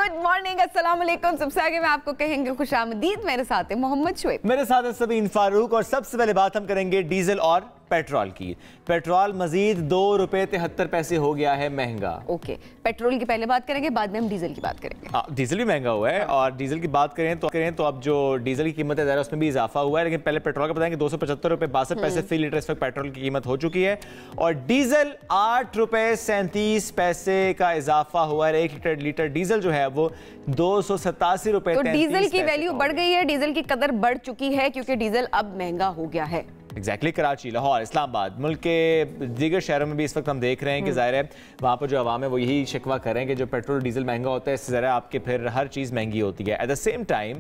Good morning, अस्सलाम वालेकुम। सबसे आगे मैं आपको कहेंगे खुशामदीद। मेरे साथ है मोहम्मद शुएब, मेरे साथ है सबीन फारूक। और सबसे पहले बात हम करेंगे डीजल और पेट्रोल की। पेट्रोल मजीद ₹2.73 हो गया है महंगा। ओके, पेट्रोल की पहले बात करेंगे, बाद में हम डीजल की बात करेंगे। हाँ, डीजल भी महंगा हुआ है। और डीजल की बात करें तो अब जो डीजल की कीमत है उसमें भी इजाफा हुआ है। लेकिन पहले पेट्रोल का बताएंगे, ₹275.62 फी लीटर इस वक्त पेट्रोल की कीमत हो चुकी है। और डीजल ₹8.37 का इजाफा हुआ है। 1 लीटर डीजल जो है वो ₹287। तो डीजल की वैल्यू बढ़ गई है, डीजल की कदर बढ़ चुकी है क्योंकि डीजल अब महंगा हो गया है। एग्जैक्टली कराची, लाहौर, इस्लामाबाद, मुल्क के दीगर शहरों में भी इस वक्त हम देख रहे हैं कि ज़ाहिर है वहाँ पर जो अवाम है वो यही शिकवा कर रहे हैं कि जो पेट्रोल डीजल महंगा होता है इससे ज़रा आपके फिर हर चीज़ महंगी होती है। At the same time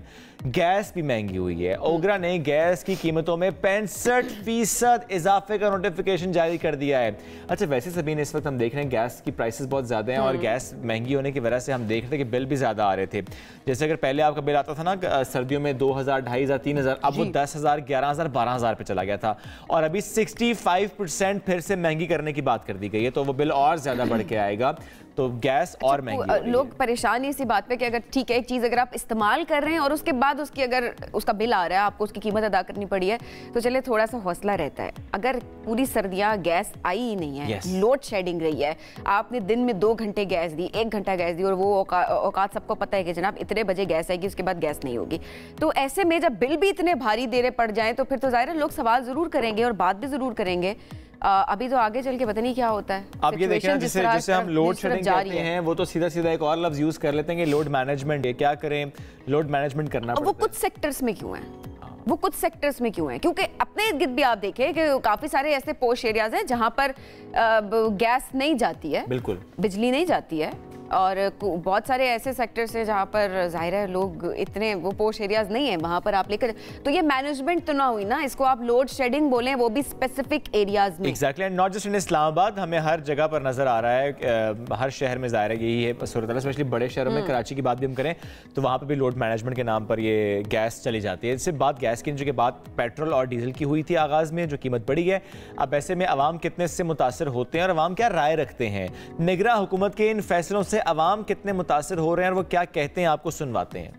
gas भी महंगी हुई है। ओगरा ने गैस की कीमतों में 65% इजाफे का नोटिफिकेशन जारी कर दिया है। अच्छा, वैसे सभी ने इस वक्त हम देख रहे हैं गैस की प्राइसेस बहुत ज़्यादा हैं और गैस महंगी होने की वजह से हम देख रहे थे कि बिल भी ज़्यादा आ रहे थे। जैसे अगर पहले आपका बिल आता था ना सर्दियों में 2000, 2500, 3000, अब वो 10,000, 11,000, 12,000 पे चला गया था। और अभी 65% फिर से महंगी करने की बात कर दी गई है, तो वो बिल और ज्यादा बढ़ के आएगा। तो गैस और महंगी। लोग परेशान इसी बात पे कि अगर ठीक है एक चीज अगर आप इस्तेमाल कर रहे हैं और उसके बाद उसकी अगर उसका बिल आ रहा है, आपको उसकी कीमत अदा करनी पड़ी है, तो चले थोड़ा सा हौसला रहता है। अगर पूरी सर्दियां गैस आई ही नहीं है, लोड शेडिंग रही है, आपने दिन में 2 घंटे गैस दी, 1 घंटा गैस दी, और वो औकात सबको पता है कि जनाब इतने बजे गैस आएगी, उसके बाद गैस नहीं होगी। तो ऐसे में जब बिल भी इतने भारी देरे पड़ जाए तो फिर तो जाहिर है लोग सवाल जरूर करेंगे और बात भी जरूर करेंगे। अभी तो आगे चल के पता नहीं क्या होता है। आप ये देखें, जिसे हम लोड शेडिंग कहते हैं वो तो सीधा सीधा एक और लफ्ज यूज कर लेते हैं कि लोड मैनेजमेंट। ये क्या करें, लोड मैनेजमेंट करना पड़ता है। वो कुछ सेक्टर्स में क्यों है, वो कुछ सेक्टर्स में क्यों है? क्योंकि अपने इर्द गिर्द भी आप देखें कि काफी सारे ऐसे पोश एरियाज हैं जहां पर गैस नहीं जाती है, बिल्कुल बिजली नहीं जाती है, और बहुत सारे ऐसे सेक्टर्स हैं जहाँ पर जाहिर है लोग इतने वो पोश एरियाज नहीं है, वहाँ पर आप लेकर, तो ये मैनेजमेंट तो ना हुई ना, इसको आप लोड शेडिंग बोलें, वो भी स्पेसिफिक एरियाज में। Exactly, and not just in Islamabad, हमें हर जगह पर नजर आ रहा है, हर शहर में जाहिर है यही है सूरत, स्पेशली बड़े शहरों में। कराची की बात भी हम करें तो वहाँ पर भी लोड मैनेजमेंट के नाम पर ये गैस चली जाती है। इससे बात गैस की जो बात पेट्रोल और डीजल की हुई थी आगाज़ में, जो कीमत बढ़ी है। अब ऐसे में अवाम कितने इससे मुतासर होते हैं और अवाम क्या राय रखते हैं, निगरां हुकूमत के इन फैसलों से अवाम कितने मुतासर हो रहे हैं और वो क्या कहते हैं, आपको सुनवाते हैं।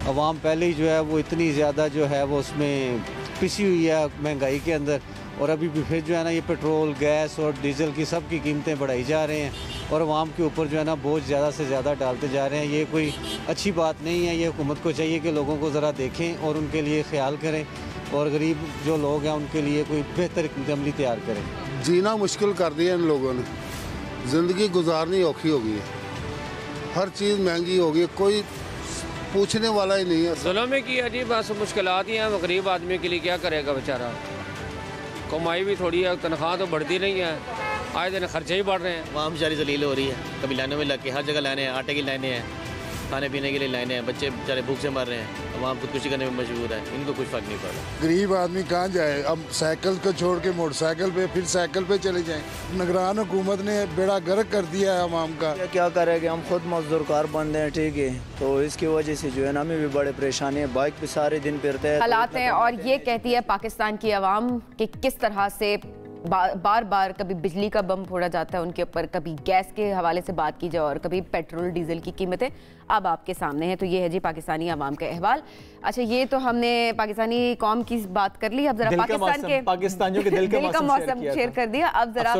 अवाम पहले ही जो है वो इतनी ज़्यादा जो है वो उसमें पिसी हुई है महंगाई के अंदर, और अभी भी फिर जो है ना ये पेट्रोल, गैस और डीजल की सब की कीमतें बढ़ाई जा रहे हैं और अवाम के ऊपर जो है ना बोझ ज़्यादा से ज़्यादा डालते जा रहे हैं। ये कोई अच्छी बात नहीं है। ये हुकूमत को चाहिए कि लोगों को ज़रा देखें और उनके लिए ख्याल करें, और गरीब जो लोग हैं उनके लिए कोई बेहतर अमली तैयार करें। जीना मुश्किल कर दिया इन लोगों ने, ज़िंदगी गुजारनी औखी हो गई है, हर चीज़ महंगी हो गई, कोई पूछने वाला ही नहीं है। जुल्म में किया जी, बस मुश्किलात ही हैं। गरीब आदमी के लिए क्या करेगा बेचारा, कमाई भी थोड़ी है, तनख्वाह तो बढ़ती नहीं है, आए दिन खर्चे ही बढ़ रहे हैं। वहाँ बेचारी जलील हो रही है, कभी लाइनों में लग के, हर जगह लाइनें हैं, आटे की लाइनें हैं, खाने पीने के लिए लाइनें हैं, बच्चे बेचारे भूख से मर रहे हैं, वहाँ खुदकुशी करने में मजबूर है, इनको कुछ फर्क नहीं पड़ रहा। गरीब आदमी कहाँ जाए, अब साइकिल को छोड़ के मोटरसाइकिल पे, फिर साइकिल पे चले जाएं। निगरान हुकूमत ने बेड़ा गर्क कर दिया है अवाम का। क्या करेंगे, हम खुद मजदूर कार बंद हैं, ठीक है, तो इसकी वजह से जो है ना हमें भी बड़े परेशानी है, बाइक पे सारे दिन फिरते हैं हालात हैं। और ये कहती है पाकिस्तान की आवाम कि किस तरह से बार बार कभी बिजली का बम फोड़ा जाता है उनके ऊपर, कभी गैस के हवाले से बात की जाए और कभी पेट्रोल डीजल की कीमतें अब आपके सामने है। तो ये है जी पाकिस्तानी आवाम का अहवाल। अच्छा, ये तो हमने पाकिस्तानी कौम की बात कर ली, अब जरा पाकिस्तानियों के दिल का मौसम शेयर कर दिया। अब जरा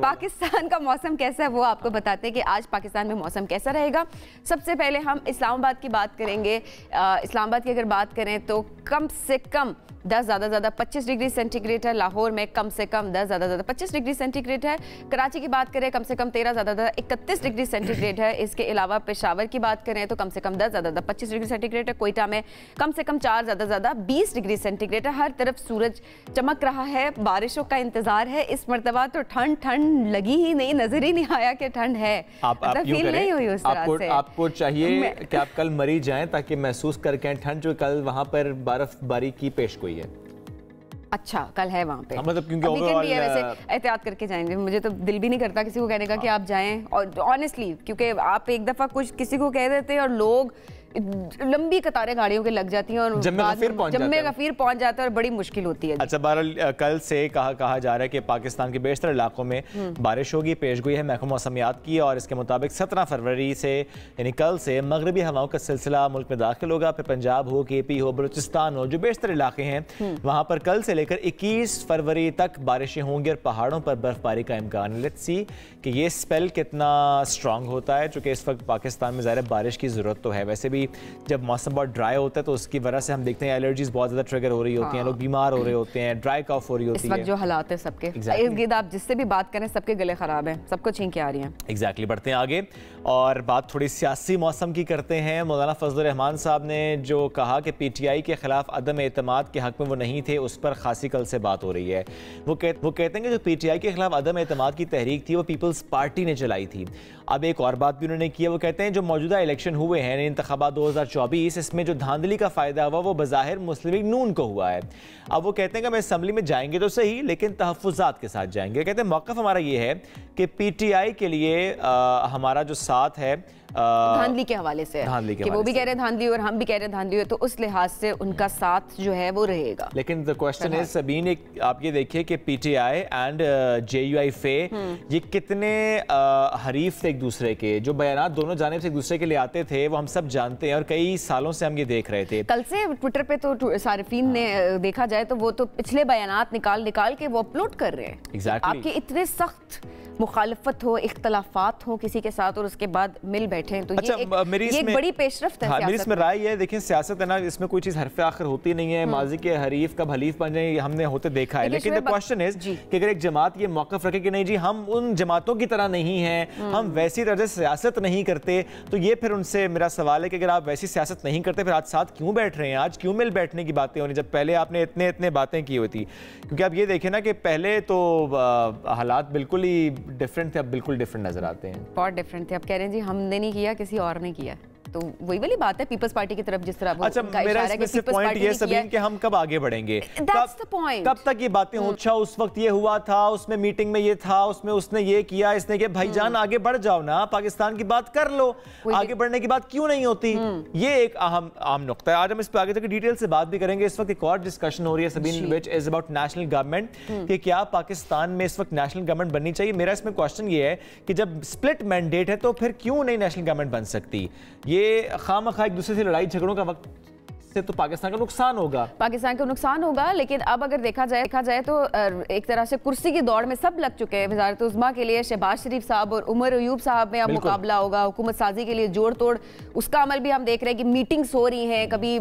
पाकिस्तान का मौसम कैसा है वो आपको बताते हैं कि आज पाकिस्तान में मौसम कैसा रहेगा। सबसे पहले हम इस्लामाबाद की बात करेंगे। इस्लामाबाद की अगर बात करें तो कम से कम 10 ज़्यादा 25 डिग्री सेंटीग्रेड है। लाहौर में कम से कम 10 ज़्यादा 25 डिग्री सेंटीग्रेड है। कराची की बात करें कम से कम 13 ज़्यादा 31 डिग्री सेंटीग्रेड है। इसके अलावा पेशावर की बात करें तो कम से कम 10 ज़्यादा 25 डिग्री सेंटीग्रेड है। कोयटा में कम से कम 4 ज़्यादा 20 डिग्री सेंटीग्रेड है। हर तरफ सूरज चमक रहा है, बारिशों का इंतजार है। इस मरतबा तो ठंड लगी ही नहीं, नजर ही नहीं आया कि ठंड है, फील नहीं हुई उस तरह से। आपको चाहिए कि आप कल मरी जाएं ताकि महसूस करके ठंड, जो कल वहां पर बर्फबारी की पेशगोई है। अच्छा, कल है वहाँ पे, मतलब क्योंकि वीकेंड भी है, वैसे एहतियात करके जाएंगे। मुझे तो दिल भी नहीं करता किसी को कहने का कि आप जाएं, और ऑनेस्टली क्योंकि आप एक दफ़ा कुछ किसी को कह देते हैं और लोग लंबी कतारें गाड़ियों के लग जाती हैं और जम्मे गफीर पहुंच जाता है और बड़ी मुश्किल होती है। अच्छा, बहरहाल कल से कहा जा रहा है कि पाकिस्तान के बेशतर इलाकों में बारिश होगी, पेशगोई है महकमा मौसमियात की, और इसके मुताबिक 17 फरवरी से यानी कल से मगरबी हवाओं का सिलसिला मुल्क में दाखिल होगा। फिर पंजाब हो, KP हो, बलूचिस्तान हो, जो बेशतर इलाके हैं वहाँ पर कल से लेकर 21 फरवरी तक बारिशें होंगी और पहाड़ों पर बर्फबारी का इम्कान। लेट्स सी कि ये स्पेल कितना स्ट्रांग होता है, चूँकि इस वक्त पाकिस्तान में ज़ाहिर बारिश की ज़रूरत तो है। वैसे भी जब मौसम बहुत ड्राई होता है तो उसकी वजह से हम देखते हैं एलर्जीज बहुत ज़्यादा ट्रिगर हो रही होती हैं, लोग बीमार हो रहे होते हैं, ड्राई कफ हो रही होती है। इस वक्त जो हालात है सबके, इर्द गिर्द आप जिससे भी बात करें सबके गले ख़राब हैं, सबको छींकें आ रही हैं। एग्जैक्टली, बढ़ते हैं आगे और बात थोड़ी सियासी मौसम की करते हैं। मौलाना फजल रहमान साहब ने जो कहा कि PTI के खिलाफ अदम एतमाद के हक में वो नहीं थे, उस पर खासी कल से बात हो रही है। वो कहते हैं कि जो PTI के खिलाफ अदम एतमाद की तहरीक थी वो पीपल्स पार्टी ने चलाई थी। अब एक और बात भी उन्होंने की है, वो कहते हैं जो मौजूदा इलेक्शन हुए हैं इंतखाबात 2024, इसमें जो धांधली का फ़ायदा हुआ वो बज़ाहिर मुस्लिम लीग नून को हुआ है। अब वो कहते हैं कि हम असम्बली में जाएंगे तो सही, लेकिन तहफ़्फ़ुज़ात के साथ जाएंगे। कहते हैं मौक़िफ़ हमारा ये है कि PTI के लिए हमारा जो साथ है धांधली के हवाले से कि वो भी कह रहे हैं धांधली और हम भी कह रहे हैं धांधली, तो उस लिहाज से उनका साथ जो है वो रहेगा। लेकिन द क्वेश्चन इज सबीन, आप ये देखिए कि PTI एंड JUI फे ये कितने हरीफ थे एक दूसरे के, जो बयानात दोनों जानिब से एक दूसरे के लिए आते थे वो हम सब जानते हैं और कई सालों से हम ये देख रहे थे। कल से ट्विटर पे तो सारिफीन ने देखा जाए तो वो तो पिछले बयानात निकाल के वो अपलोड कर रहे हैं। Exactly. आपकी इतने सख्त मुखालफत हो, इख्तलाफात हो किसी के साथ और उसके बाद मिल बैठे हैं तो अच्छा, ये एक बड़ी पेशरफ है। हाँ, मेरी इसमें राय है, देखिए सियासत है ना, इसमें कोई चीज़ हरफ आखिर होती नहीं है। माजी के हरीफ कब हलीफ बन जाए हमने होते देखा है, लेकिन द क्वेश्चन इज कि अगर एक जमात ये मौक़िफ़ रखे कि नहीं जी हम उन जमातों की तरह नहीं हैं, हम वैसी तरह से सियासत नहीं करते, तो ये फिर उनसे मेरा सवाल है कि अगर आप वैसी सियासत नहीं करते फिर आज साथ क्यों बैठ रहे हैं, आज क्यों मिल बैठने की बातें हो रही जब पहले आपने इतने बातें की हुई थी। क्योंकि आप ये देखें ना कि पहले तो हालात बिल्कुल ही डिफरेंट थे, अब बिल्कुल डिफरेंट नजर आते हैं, बहुत डिफरेंट थे। अब कह रहे हैं जी हमने नहीं किया, किसी और ने किया, तो वही वाली बात है पीपल्स पार्टी की तरफ जिस तरह वो अच्छा मेरा इसमें से पॉइंट ये सबीन कि हम कब आगे बढ़ेंगे, कब तक ये बातें हो, अच्छा उस वक्त ये हुआ था, उसमें मीटिंग में ये था, उसमें उसने ये किया, इसने किया, भाईजान आगे बढ़ जाओ ना, पाकिस्तान की बात कर लो, आगे बढ़ने की बात क्यों नहीं होती। ये एक आम नुक्ता है। आज हम इस पर आगे तक डिटेल से बात भी करेंगे। इस वक्त एक और डिस्कशन हो रही है Sabeen which is about national government, कि क्या पाकिस्तान में इस वक्त नेशनल गवर्नमेंट बननी चाहिए। मेरा इसमें क्वेश्चन ये है कि जब स्प्लिट मैंडेट है तो फिर क्यों नहीं नेशनल गवर्नमेंट बन सकती। ये खामखा एक दूसरे से लड़ाई झगड़ों का वक्त से तो पाकिस्तान का नुकसान होगा, लेकिन अब अगर देखा जाए तो एक तरह से कुर्सी की दौड़ में सब लग चुके हैं। वज़ारत उज़्मा के लिए शहबाज शरीफ साहब और उमर अयूब साहब में अब मुकाबला होगा। हुकूमत साजी के लिए जोड़ तोड़ उसका अमल भी हम देख रहे हैं कि मीटिंग्स हो रही हैं, कभी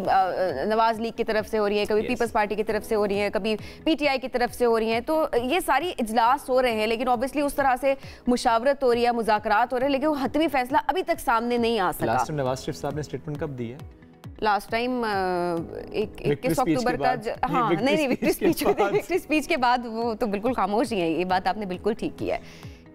नवाज लीग की तरफ से हो रही है, कभी पीपल्स पार्टी की तरफ से हो रही है, कभी PTI की तरफ से हो रही हैं, तो ये सारी इजलास हो रहे हैं। लेकिन ऑब्वियसली उस तरह से मुशावरत हो रही है, मुज़ाकरात हो रहे हैं, लेकिन वो हतमी फैसला अभी तक सामने नहीं आ सका। नवाज शरीफ साहब ने स्टेटमेंट कब दी है? लास्ट टाइम 21 अक्टूबर का, हाँ नहीं विक्ट्री स्पीच के बाद वो तो बिल्कुल खामोश ही है। ये बात आपने बिल्कुल ठीक की है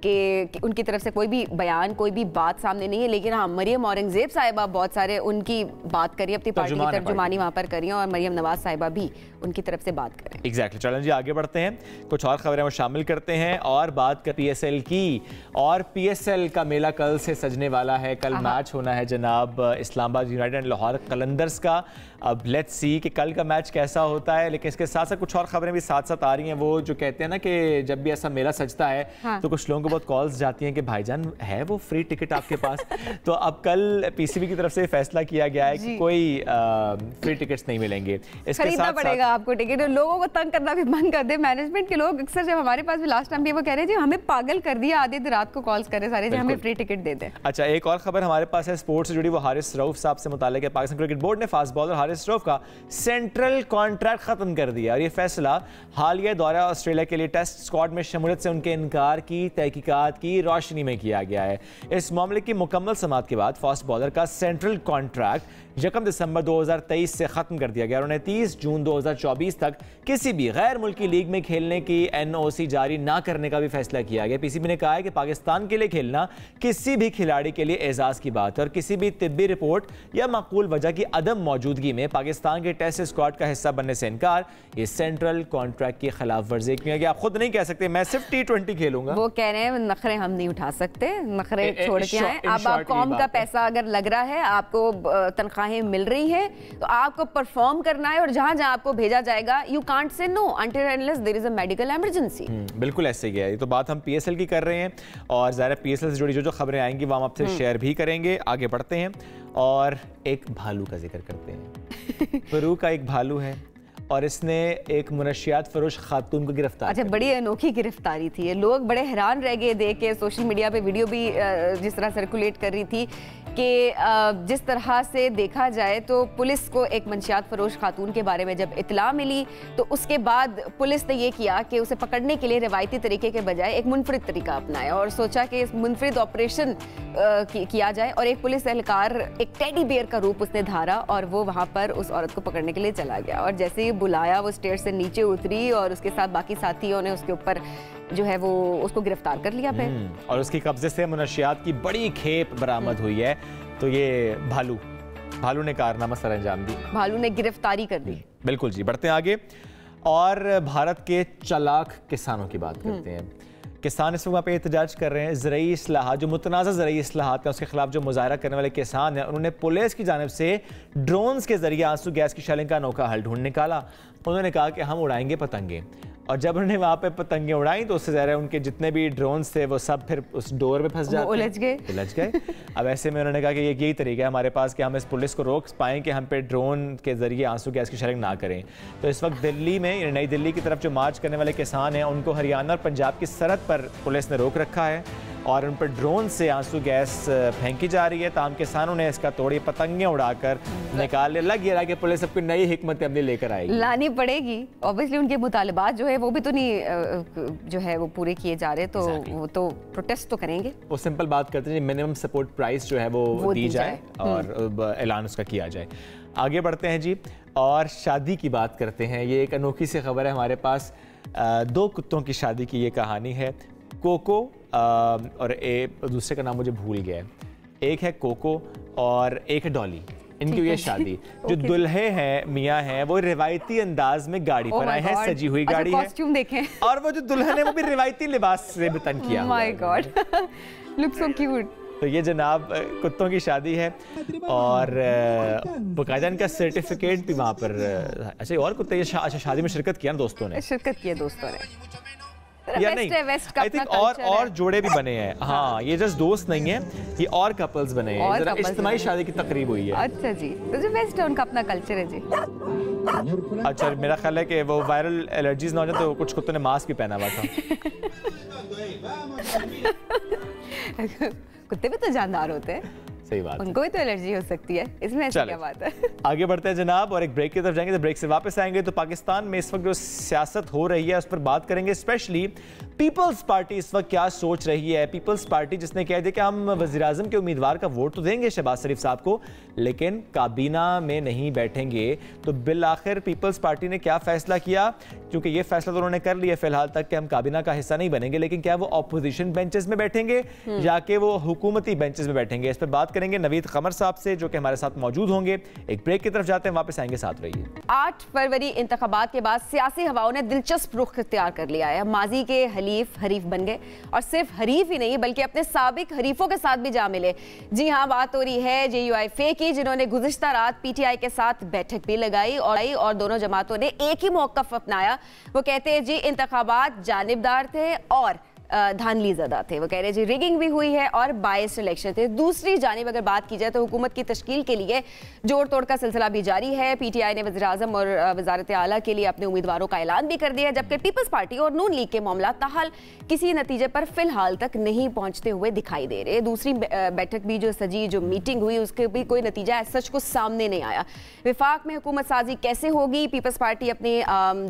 कि उनकी तरफ से कोई भी बयान, कोई भी बात सामने नहीं है। लेकिन हाँ, मरियम औरंगजेब साहिबा बहुत सारे उनकी बात करिए, अपनी पार्टी की तर्जुमानी वहाँ पर करिए, और मरियम नवाज साहिबा भी उनकी तरफ से बात करें। एग्जैक्टली। चलें जी आगे बढ़ते हैं, कुछ और खबरें वो शामिल करते हैं और बात कर PSL की। और PSL का मेला कल से सजने वाला है। कल मैच होना है जनाब इस्लामाबाद यूनाइटेड एंड लाहौर कलंदर्स का। अब लेट्स सी कि कल का मैच कैसा होता है। लेकिन इसके साथ साथ कुछ और खबरें भी साथ साथ आ रही हैं। वो जो कहते हैं ना कि जब भी ऐसा मेला सजता है तो कुछ लोगों को बहुत कॉल्स जाती हैं कि भाईजान है वो फ्री टिकट आपके पास। तो अब कल PCB की तरफ से फैसला किया गया है कि कोई फ्री टिकट्स नहीं मिलेंगे। इसके साथ पड़ेगा आपको टिकट। लोगों को तंग करना भी बंद कर दे। मैनेजमेंट के लोग अक्सर जब हमारे पास भी लास्ट टाइम भी वो कह रहे थे हमें पागल कर दिया, आधी रात को कॉल्स करे सारे जो हमें फ्री टिकट दे दें। अच्छा, एक और खबर हमारे पास है स्पोर्ट्स से जुड़ी, वो हारिस रऊफ साहब से मुताल्लिक है। पाकिस्तान क्रिकेट बोर्ड ने फास्ट बॉलर हारिस रऊफ का सेंट्रल कॉन्ट्रैक्ट खत्म कर दिया और ये फैसला हालिया दौरा ऑस्ट्रेलिया के लिए टेस्ट स्क्वाड में शमूलियत से उनके इनकार की तहकीकात की रोशनी में किया गया है। इस मामले की मुकम्मल समाअत के बाद फास्ट बॉलर का सेंट्रल कॉन्ट्रैक्ट 1 दिसंबर 2023 से खत्म कर दिया गया और उन्हें 30 जून 2024 तक किसी भी गैर मुल्की लीग में खेलने की NOC जारी ना करने का भी फैसला किया गया। PCB ने कहा है कि पाकिस्तान के लिए खेलना किसी भी खिलाड़ी के लिए एजाज की बात है और किसी भी तिब्बी रिपोर्ट या माकूल वजह की अदम मौजूदगी में पाकिस्तान के टेस्ट स्क्वाड का हिस्सा बनने से इनकार ये सेंट्रल कॉन्ट्रैक्ट की खिलाफ वर्जी। क्योंकि आप खुद नहीं कह सकते मैं सिर्फ T20 खेलूंगा। वो कह रहे हैं नखरे हम नहीं उठा सकते, नखरे छोड़ के आए। अब आप कौम का पैसा अगर लग रहा है, आपको तनख्वाहें मिल रही है, तो आपको परफॉर्म करना है और जहां जहां आपको भेजा जाएगा you can't say no until unless there is a medical emergency. बिल्कुल ऐसे ही है। ये तो बात हम पीएसएल की कर रहे हैं और ज़ाहिर पीएसएल से जुड़ी जो खबरें आएंगी वो हम आपसे शेयर भी करेंगे। आगे बढ़ते हैं और एक भालू का जिक्र करते हैं। पेरू का एक भालू है और इसने एक मुनशियात फरोश खातून को गिरफ्तार। अच्छा, बड़ी अनोखी गिरफ्तारी थी। लोग बड़े हैरान रह गए देख के, सोशल मीडिया पे वीडियो भी जिस तरह सर्कुलेट कर रही थी कि जिस तरह से देखा जाए तो पुलिस को एक मंशियात फरोश खातून के बारे में जब इतला मिली तो उसके बाद पुलिस ने ये किया कि उसे पकड़ने के लिए रिवायती तरीके के बजाय एक मुनफरिद तरीका अपनाया और सोचा कि इस मुनफरिद ऑपरेशन किया जाए। और एक पुलिस एहलकार, एक टेडी बियर का रूप उसने धारा और वो वहाँ पर उस औरत को पकड़ने के लिए चला गया। और जैसे ही बुलाया वो स्टेयर से नीचे उतरी और उसके साथ बाकी साथियों ने उसके ऊपर जो है वो उसको गिरफ्तार कर लिया फिर। और उसके कब्जे से मुनशियात की बड़ी खेप बरामद हुई है। तो ये भालू ने कारनामा सर अंजाम दी, भालू ने गिरफ्तारी कर दी। बिल्कुल जी। बढ़ते हैं आगे और भारत के चालाक किसानों की बात करते हैं। किसान इस वक्त वहाँ पे एहतजाज कर रहे हैं। ज़रई इस्लाहात, जो मुतनाज़ा ज़रई इस्लाहात है उसके खिलाफ जो मुजाहरा करने वाले किसान हैं, उन्होंने पुलिस की जानिब से ड्रोन्स के जरिए आंसू गैस की शेलिंग का अनोखा हल ढूंढ निकाला। उन्होंने कहा कि हम उड़ाएंगे पतंगे, और जब उन्होंने वहाँ पे पतंगे उड़ाई तो उससे ज़्यादा उनके जितने भी ड्रोन्स थे वो सब फिर उस डोर में फंस जाते, उलझ गए। अब ऐसे में उन्होंने कहा कि यही तरीका है हमारे पास कि हम इस पुलिस को रोक पाएँ कि हम पे ड्रोन के ज़रिए आंसू गैस की शेलिंग ना करें। तो इस वक्त दिल्ली में, नई दिल्ली की तरफ जो मार्च करने वाले किसान हैं उनको हरियाणा और पंजाब की सरहद पर पुलिस ने रोक रखा है और उन पर ड्रोन से आंसू गैस फेंकी जा रही है। ताम किसानों ने इसका तोड़ी पतंगे उड़ाकर निकाल लग ये रहा कि पुलिस सबको नई हिकमत अमली लेकर आएगी, लानी पड़ेगी। ऑब्वियसली उनके मुतालिबात जो है वो भी तो नहीं जो है वो पूरे किए जा रहे, तो वो तो प्रोटेस्ट तो करेंगे। वो सिंपल बात करते हैं मिनिमम सपोर्ट प्राइस जो है वो दी जाए और ऐलान उसका किया जाए। आगे बढ़ते हैं जी और शादी की बात करते हैं। ये एक अनोखी सी खबर है हमारे पास। दो कुत्तों की शादी की ये कहानी है। कोको और दूसरे का नाम मुझे भूल गया है। एक है कोको और एक है डॉली। इनकी हुई है शादी। जो दुल्हे हैं, मियाँ हैं, वो रिवायती अंदाज में गाड़ी पर आए हैं, सजी हुई गाड़ी है, कॉस्ट्यूम देखें। और वो जो दुल्हन है वो भी रिवायती लिबास से बतन किया। My God, look so cute. तो ये जनाब कुत्तों की शादी है और बाकायदा इनका सर्टिफिकेट भी वहाँ पर। अच्छा, और कुत्ते अच्छा शादी में शिरकत किया दोस्तों ने, या नहीं, आई थिंक और जोड़े भी बने हैं। हाँ, ये जस्ट दोस्त नहीं है, ये और कपल्स बने हैं। जरा इज्तिमाई शादी की तकरीब हुई है। अच्छा जी, तो जो वेस्ट है उनका अपना कल्चर है जी। अच्छा, मेरा ख्याल है कि वो वायरल एलर्जीज ना हो जाए तो कुछ कुत्तों ने मास्क भी पहना हुआ था। कुत्ते भी तो जानदार होते हैं, सही बात, उनको भी तो एलर्जी हो सकती है, इसमें ऐसी क्या बात है। आगे बढ़ते हैं जनाब और एक ब्रेक की तरफ जाएंगे। तो ब्रेक से वापस आएंगे तो पाकिस्तान में इस वक्त जो सियासत हो रही है उस पर बात करेंगे। स्पेशली पीपल्स पार्टी इस वक्त क्या सोच रही है। पीपल्स पार्टी जिसने कह दिया कि हम वज़ीर-ए-आज़म के उम्मीदवार का वोट तो देंगे शहबाज शरीफ साहब को, लेकिन काबीना में नहीं बैठेंगे। तो बिल आखिर पीपल्स पार्टी ने क्या फैसला किया, क्योंकि ये फैसला तो उन्होंने कर लिया फिलहाल तक कि हम काबीना का हिस्सा नहीं बनेंगे, लेकिन क्या वो अपोजिशन बेंचेस में बैठेंगे या कि वो हुकूमती बेंचेस में बैठेंगे। इस पर बात करेंगे नवीद कमर साहब से जो कि हमारे साथ मौजूद होंगे। एक ब्रेक की तरफ जाते हैं, वापस आएंगे, साथ रहिए। 8 फरवरी इंतखाबात के बाद सियासी हवाओं ने दिलचस्प रुख इख्तियार कर लिया है। माजी के हरीफ बन गए और सिर्फ हरीफ ही नहीं बल्कि अपने साबिक हरीफों के साथ भी जा मिले। जी हाँ, बात हो रही है JUIF की, जिन्होंने गुज़िश्ता रात PTI के साथ बैठक भी लगाई और दोनों जमातों ने एक ही मौक़िफ़ अपनाया। वो कहते हैं जी इंतखाबात जानिबदार थे और धांधली ज़दा थे। वो कह रहे जी रिगिंग भी हुई है और बायस्ड इलेक्शन थे। दूसरी जानिब अगर बात की जाए तो हुकूमत की तश्कील के लिए जोड़ तोड़ का सिलसिला भी जारी है। PTI ने वज़ीर-ए-आज़म और वज़ारत आला के लिए अपने उम्मीदवारों का ऐलान भी कर दिया है, जबकि पीपल्स पार्टी और नून लीग के मामला ताहाल किसी नतीजे पर फिलहाल तक नहीं पहुंचते हुए दिखाई दे रहे। दूसरी बैठक भी जो सजी, जो मीटिंग हुई, उसके भी कोई नतीजा सच को सामने नहीं आया। विफाक में हुकूमत साजी कैसे होगी, पीपल्स पार्टी अपने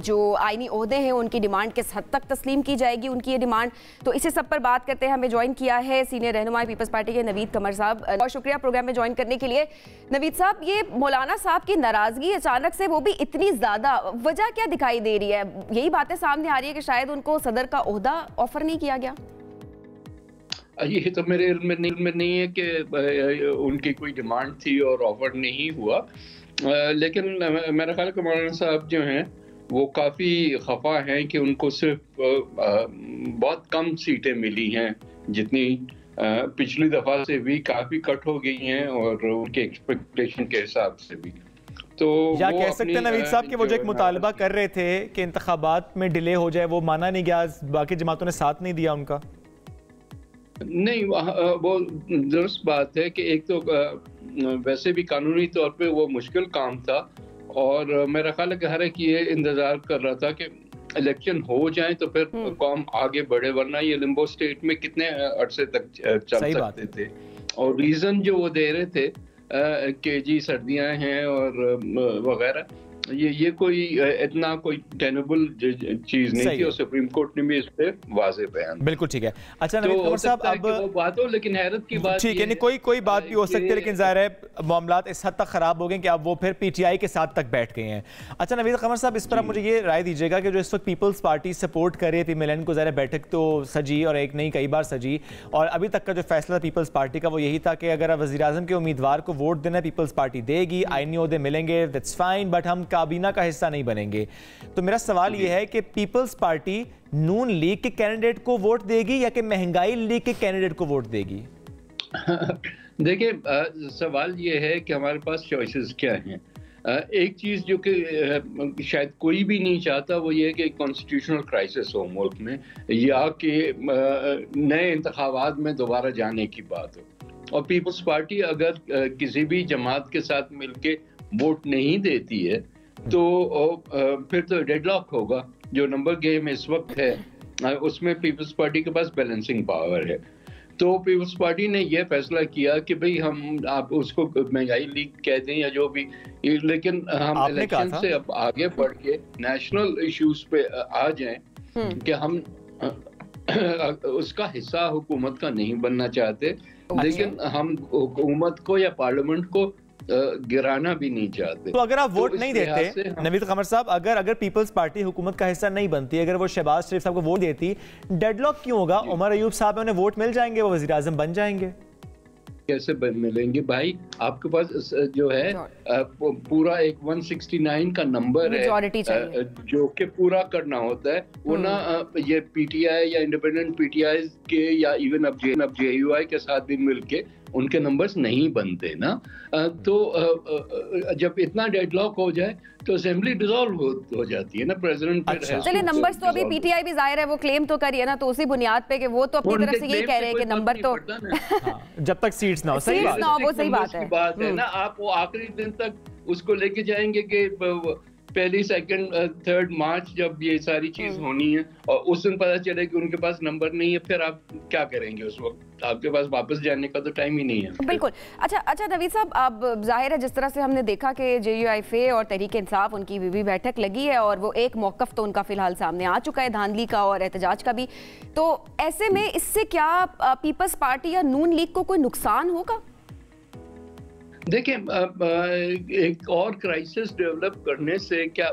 जो आईनी ओहदे हैं उनकी डिमांड किस हद तक तस्लीम की जाएगी, उनकी ये डिमांड, तो इसी सब पर बात करते हैं। हमें ज्वाइन किया है सीनियर रहनुमा पीपल्स पार्टी के नवीद कमर साहब। बहुत शुक्रिया प्रोग्राम में ज्वाइन करने के लिए। नवीद साहब, ये मौलाना साहब की नाराजगी अचानक से, वो भी इतनी ज्यादा, वजह क्या दिखाई दे रही है? यही बातें सामने आ रही है कि शायद उनको सदर का ओहदा ऑफर नहीं किया गया। ये तो मेरे इल्म में नहीं है कि उनकी कोई डिमांड थी और ऑफर नहीं हुआ, लेकिन मेरा ख्याल है कि मौलाना साहब जो हैं वो काफ़ी खफा हैं कि उनको सिर्फ बहुत कम सीटें मिली हैं, जितनी पिछली दफ़ा से भी काफ़ी कट हो गई हैं और उनके एक्सपेक्टेशन के हिसाब से भी। तो या कह सकते हैं नवीद साहब कि वो जो एक मुतालबा कर रहे थे कि इंतखाबात में डिले हो जाए, वो माना नहीं गया, बाकी जमातों ने साथ नहीं दिया उनका? नहीं, वो दुरुस्त बात है कि एक तो वैसे भी कानूनी तौर पे वो मुश्किल काम था और मेरा ख्याल है कि हर एक ये इंतज़ार कर रहा था कि इलेक्शन हो जाए तो फिर कौम आगे बढ़े, वरना ये लिम्बो स्टेट में कितने अरसे तक चल सकते थे। और रीज़न जो वो दे रहे थे कि जी सर्दियां हैं और वगैरह, ये कोई इतना कोई टेनेबल चीज नहीं थी और सुप्रीम कोर्ट ने भी इस पे वाज़ेह बयान। बिल्कुल ठीक है। अच्छा नवीद कमर साहब, अब वो बात हो, लेकिन हैरत की बात ठीक है, कोई बात भी हो सकती है, लेकिन जाहिर है मामलात इस हद तक खराब हो गए कि अब वो फिर पीटीआई के साथ तक बैठ गए हैं। अच्छा नवीद कमर साहब, इस पर आप मुझे ये राय दीजिएगा कि जो इस वक्त पीपल्स पार्टी सपोर्ट करे PMLN को, ज़ाहिर बैठक तो सजी और एक नहीं कई बार सजी, और अभी तक का जो फैसला पीपल्स पार्टी का वो यही था कि अगर वज़ीर आज़म के उम्मीदवार को वोट देना पीपल्स पार्टी देगी, आईनी ओहदे मिलेंगे, दैट्स फाइन, बट हम काबीना का हिस्सा नहीं बनेंगे। तो मेरा सवाल यह है कि पीपल्स पार्टी नून लीग के कैंडिडेट को वोट देगी या कि महंगाई लीग के कैंडिडेट को वोट देगी? देखिए, सवाल ये है कि हमारे पास चॉइसेस क्या हैं। एक चीज़ जो कि शायद कोई भी नहीं चाहता वो ये है कि कॉन्स्टिट्यूशनल क्राइसिस हो मुल्क में, या कि नए इंतखाबात में दोबारा जाने की बात हो। और पीपल्स पार्टी अगर किसी भी जमात के साथ मिलके वोट नहीं देती है तो फिर तो डेडलॉक होगा। जो नंबर गेम इस वक्त है उसमें पीपल्स पार्टी के पास बैलेंसिंग पावर है। तो पीपल्स पार्टी ने यह फैसला किया कि भाई आप उसको महंगाई लीग कह दें या जो भी, लेकिन हम इलेक्शन से अब आगे बढ़ के नेशनल इश्यूज पे आ जाएं कि हम उसका हिस्सा हुकूमत का नहीं बनना चाहते, लेकिन हम हुकूमत को या पार्लियामेंट को गिराना भी नहीं चाहते। तो अगर आप वोट नहीं देते नवीद कमर साहब, अगर पीपल्स पार्टी हुकूमत का हिस्सा नहीं बनती, अगर वो शहबाज शरीफ साहब को वोट देती, डेडलॉक क्यों होगा? उमर अयूब साहब उन्हें वोट मिल जाएंगे, वो वजीर आजम बन जाएंगे। कैसे मिलेंगे भाई? आपके पास जो है पूरा एक 169 का नंबर है जो कि पूरा करना होता है। वो ना ये पीटीआई या इंडिपेंडेंट पीटीआई के या इवन अब जेयूआई के साथ भी मिलके उनके नंबर्स नहीं बनते ना। तो जब इतना डेडलॉक हो जाए तो असेंबली डिसॉल्व हो जाती है ना, प्रेसिडेंट। अच्छा, चलिए नंबर्स तो अभी पीटीआई भी जाहिर है वो क्लेम तो करिए ना, तो उसी बुनियाद पे कि वो तो अपनी तरफ से यही कह रहे हैं कि नंबर तो जब तक सीट्स ना हो, सही बात है, वो सही बात है ना। आप वो आखिरी दिन तक उसको लेके जाएंगे कि पहली, सेकंड, 3 मार्च जब ये सारी चीज होनी है और उस दिन पता चले कि उनके पास नंबर नहीं है, फिर आप क्या करेंगे? उस वक्त आपके पास वापस जाने का तो टाइम ही नहीं है। बिल्कुल। अच्छा नवीद साहब, अब जाहिर है जिस तरह से हमने देखा कि जेयूआईफे और तहरीक इंसाफ उनकी भी बैठक लगी है और वो एक मौकफ तो उनका फिलहाल सामने आ चुका है, धांधली का और एहतजाज का भी। तो ऐसे में इससे क्या पीपल्स पार्टी या नून लीग को कोई नुकसान होगा? देखिए, एक और क्राइसिस डेवलप करने से क्या,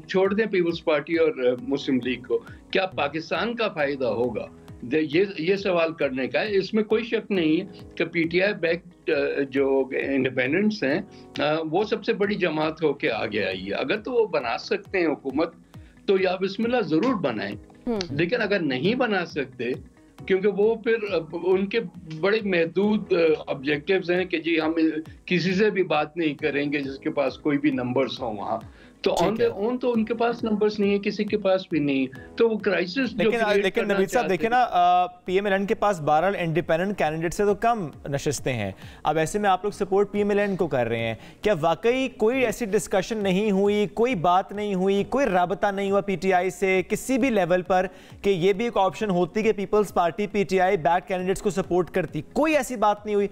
छोड़ दें पीपल्स पार्टी और मुस्लिम लीग को, क्या पाकिस्तान का फायदा होगा? ये सवाल करने का है। इसमें कोई शक नहीं है कि पीटीआई बैक जो इंडिपेंडेंट्स हैं वो सबसे बड़ी जमात होके आगे आई है। अगर तो वो बना सकते हैं हुकूमत तो या बिस्मिल्लाह जरूर बनाएं, लेकिन अगर नहीं बना सकते, क्योंकि वो फिर उनके बड़े महदूद ऑब्जेक्टिव्स हैं कि जी हम किसी से भी बात नहीं करेंगे जिसके पास कोई भी नंबर्स हो वहाँ। तो ऑन तो उनके पास नंबर्स नहीं है, किसी के पास भी नहीं, तो वो क्राइसिस। लेकिन नवीद साहब देखिए ना, PMLN के पास 12 इंडिपेंडेंट कैंडिडेट से तो कम नशिस्तें हैं। अब ऐसे में आप लोग सपोर्ट PMLN को कर रहे हैं, क्या वाकई कोई ऐसी डिस्कशन नहीं हुई, कोई बात नहीं हुई, कोई राबता नहीं हुआ PTI से किसी भी लेवल पर कि ये भी एक ऑप्शन होती कि Peoples Party PTI back candidates को सपोर्ट करती? कोई ऐसी बात नहीं हुई?